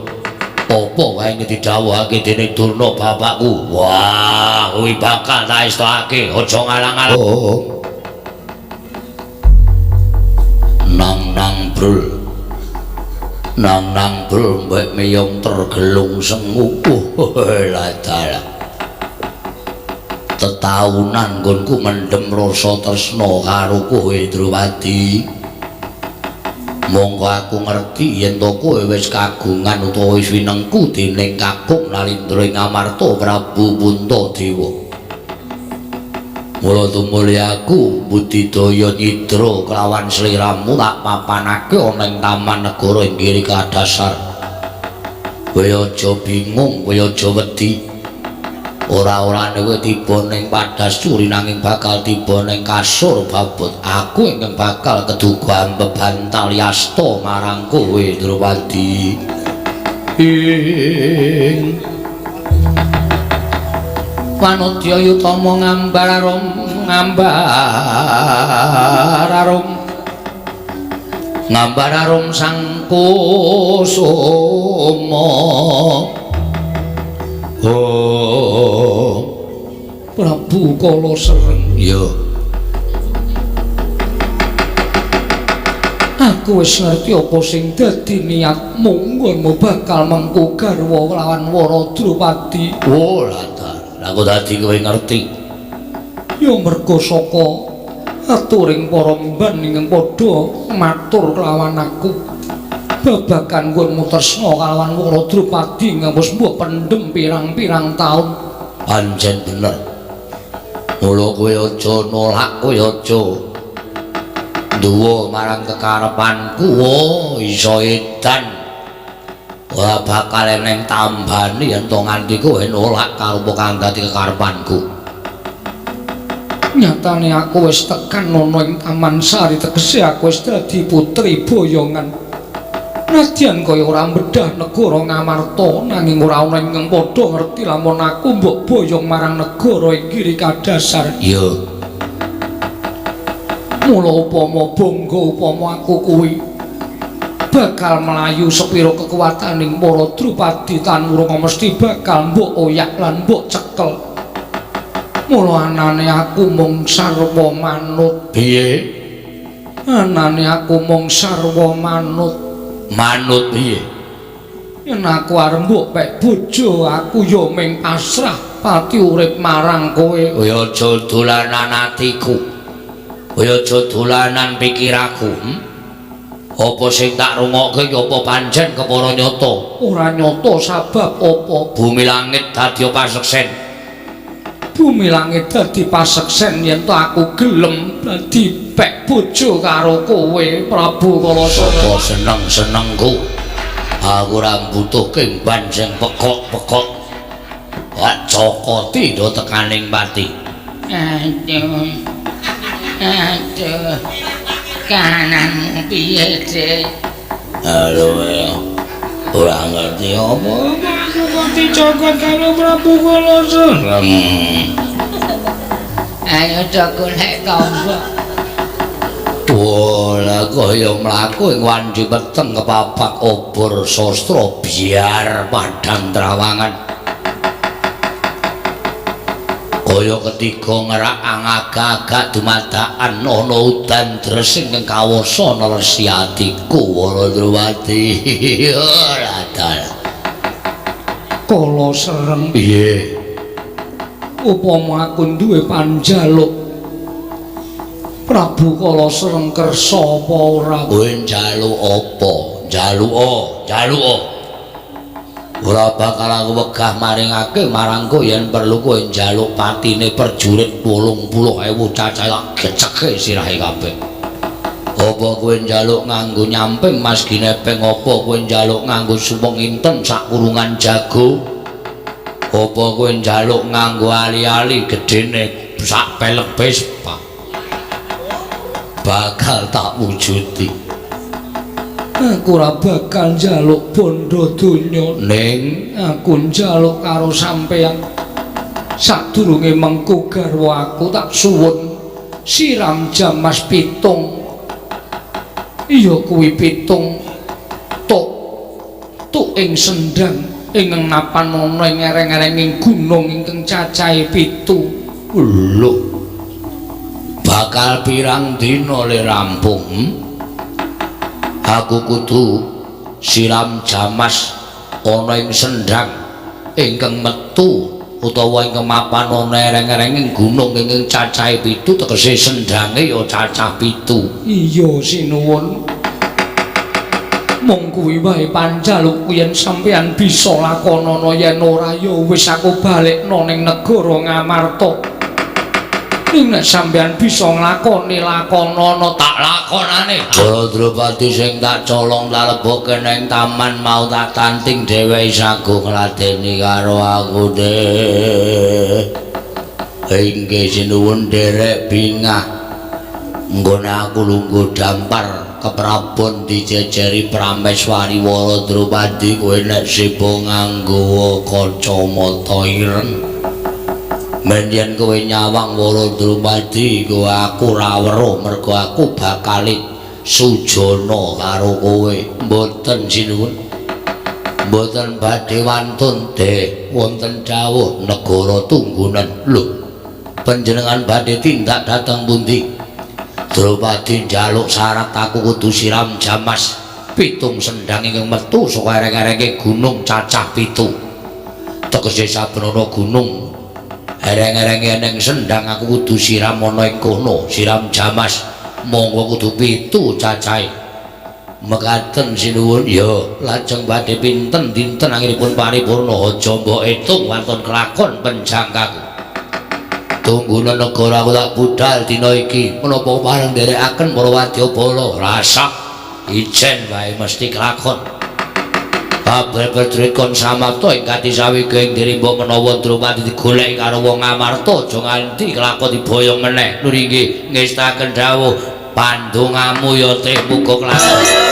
apa wae didhawuhake dening Durna bapakku wah kuwi bakal tak estake aja ngalang-alang nang brul mbek meyong tergelung semu lah dalah tetaunan nggonku mendem rasa tresna karo kowe Drupadi. Monggo aku ngerti yen to kowe wis kagungan utawa wis winengku dening Kakung Nalindra ing Amarta Prabu Puntadewa. Mula tumuli aku budidaya nyidra kelawan sliramu tak papanake ana ing taman negara ing Giri Kadasar. Kowe aja bingung, kowe aja wedi. Ora-orane kowe tiba ning Padasuri nanging bakal tiba ning kasur babut aku ingkang bakal keduga bebantal yasta marang kowe Drupadi. Wanodya yutama ngambar arum sang kusuma. Oh, Prabu Kala Sereng. Ya. Aku wis ngerti apa sing dadi niatmu, nggonmu bakal mengku garwa lawan Wara Drupadi. Oh, lah aku dadi kowe ngerti. Ya merga saka aturing para mban ingkang padha matur kelawan aku. Babagan nggonmu tresna kalawan Wara Drupadi ngampus mbok pendem pirang-pirang taun. Pancen bener. Mula kowe aja nolak, kowe aja duwa marang kekarepanku. Oh, iso edan. Ora bakal eneng tambani yen to nganti kowe nolak karo apa kang dadi kekarepanku. Nyatane aku wis tekan ana ing Taman Sari, tegese aku wis dadi putri boyongan. Nadyan kaya ora mbedah negara Ngamarta nanging ora ana ingkang padha ngerti lamun aku mbok boyong marang negara ing Giri Kadasar. Iya. Mula upama bangga upama aku kuwi bakal melayu sepira kekuwataning para Drupadi tan urung mesti bakal mbok oyak lan mbok cekel. Mula anane aku mung sarwa manut. Piye? Anane aku mung sarwa manut. Manut piye? Yen aku arep mbok pek bojo, aku ya ming pasrah pati urip marang kowe. Kaya aja dolanan atiku. Kaya aja dolanan pikiraku. Apa sing tak rungokke ya apa pancen kepara nyata? Ora nyata sabab apa? Bumi langit dadi paseksen. Bumi langit dadi paseksen yen to aku gelem dadi pek bojo karo kowe Prabu Kala Sereng. Apa seneng-senengku. Aku ora mbutuhke ban sing pekok-pekok. Wak cokoti do tekaning pati. Aduh. Kananmu piye, Dik? Halo. Ora ngerti apa. Aku ngerti cokot karo Prabu Kala Sereng. Ayo golek tangga. Wala kaya mlaku ing wandi peteng kepapak obor sastra biar padhang trawangan. Kaya ketiga ngerak agak-agak dumadakan ana udan dresing ing kawasa neresi atiku Wara Drupadi. Ora dal. Kala Sereng piye? Upama aku duwe panjaluk Prabu Kala Sereng kersa apa ora? Kowe njaluk apa? Njaluk. Ora bakal aku wegah maringake marangku yen perlu kowe njaluk patine prajurit 80.000 cacah tak geceke sirahe kabeh. Apa kowe njaluk nganggo nyamping Mas Ginepeng, apa kowe njaluk nganggo sumpeng inten sak kurungan jago? Apa kowe njaluk nganggo ali-ali gedene sak pelek Vespa? Bakal tak wujudi. Aku ora bakal njaluk bondo donya ning aku njaluk karo sampeyan. Sadurunge mengko garwa aku tak suwun siram jamas 7. Iya kuwi 7 tuk ing sendang ing napan ana ing ereng-erenging gunung ingkang cacahe 7. Lho. Bakal pirang dina le rampung. Aku kudu siram jamas ana ing sendang ingkang metu utawa ing kemapan ana ereng-erenging gunung ingkang cacahe 7 tegese sendhange ya cacah 7. Iya sinuwun. Mung kuwi wae panjaluk yen sampeyan bisa lakonana yen ora ya wis aku balekno ning negara Ngamarta. Ning nek sampeyan bisa nglakoni lakonana tak lakonane. Baladrupati sing tak colong laleboke ning taman mau tak tanting dhewe sago ngladeni karo aku deh. Inggih sinuwun derek bingah. Nggone aku lungguh dampar keprabon dijejeri Prameswari Waladrupati kowe nek sibo nganggo kacamata ireng. Men yen kowe nyawang Waladrupati kowe aku ora weruh mergo aku bakal sujana karo kowe. Mboten sinuwun. Mboten badhe wantun de wonten dawuh negara tunggunen. Lho, panjenengan badhe tindak dhateng pundi? Drupadi njaluk syarat aku kudu siram jamas 7 sendhang ingkang metu saka ereng-erenge gunung cacah 7. Tegese saben ana gunung ereng-erenge ning sendhang aku kudu siram ana ing kono, siram jamas monggo kudu 7 cacahe. Mekaten sinuwun ya, lajeng badhe pinten dinten anggenipun paripurna aja mbok etung wonten kelakon penjangkaku. Tunggunan negara aku tak budal dina iki menapa pareng nderekaken para wadyabala rasa ijen wae mesti kelakon. Kabeh Petrit kon samapta ing kati sawige ing diri mbok menawa Drupadi digoleki karo wong Ngamarta aja nganti kelakon diboyong meneh. Nur inggih ngestaken dawuh pandongamu ya teh muga kelakon.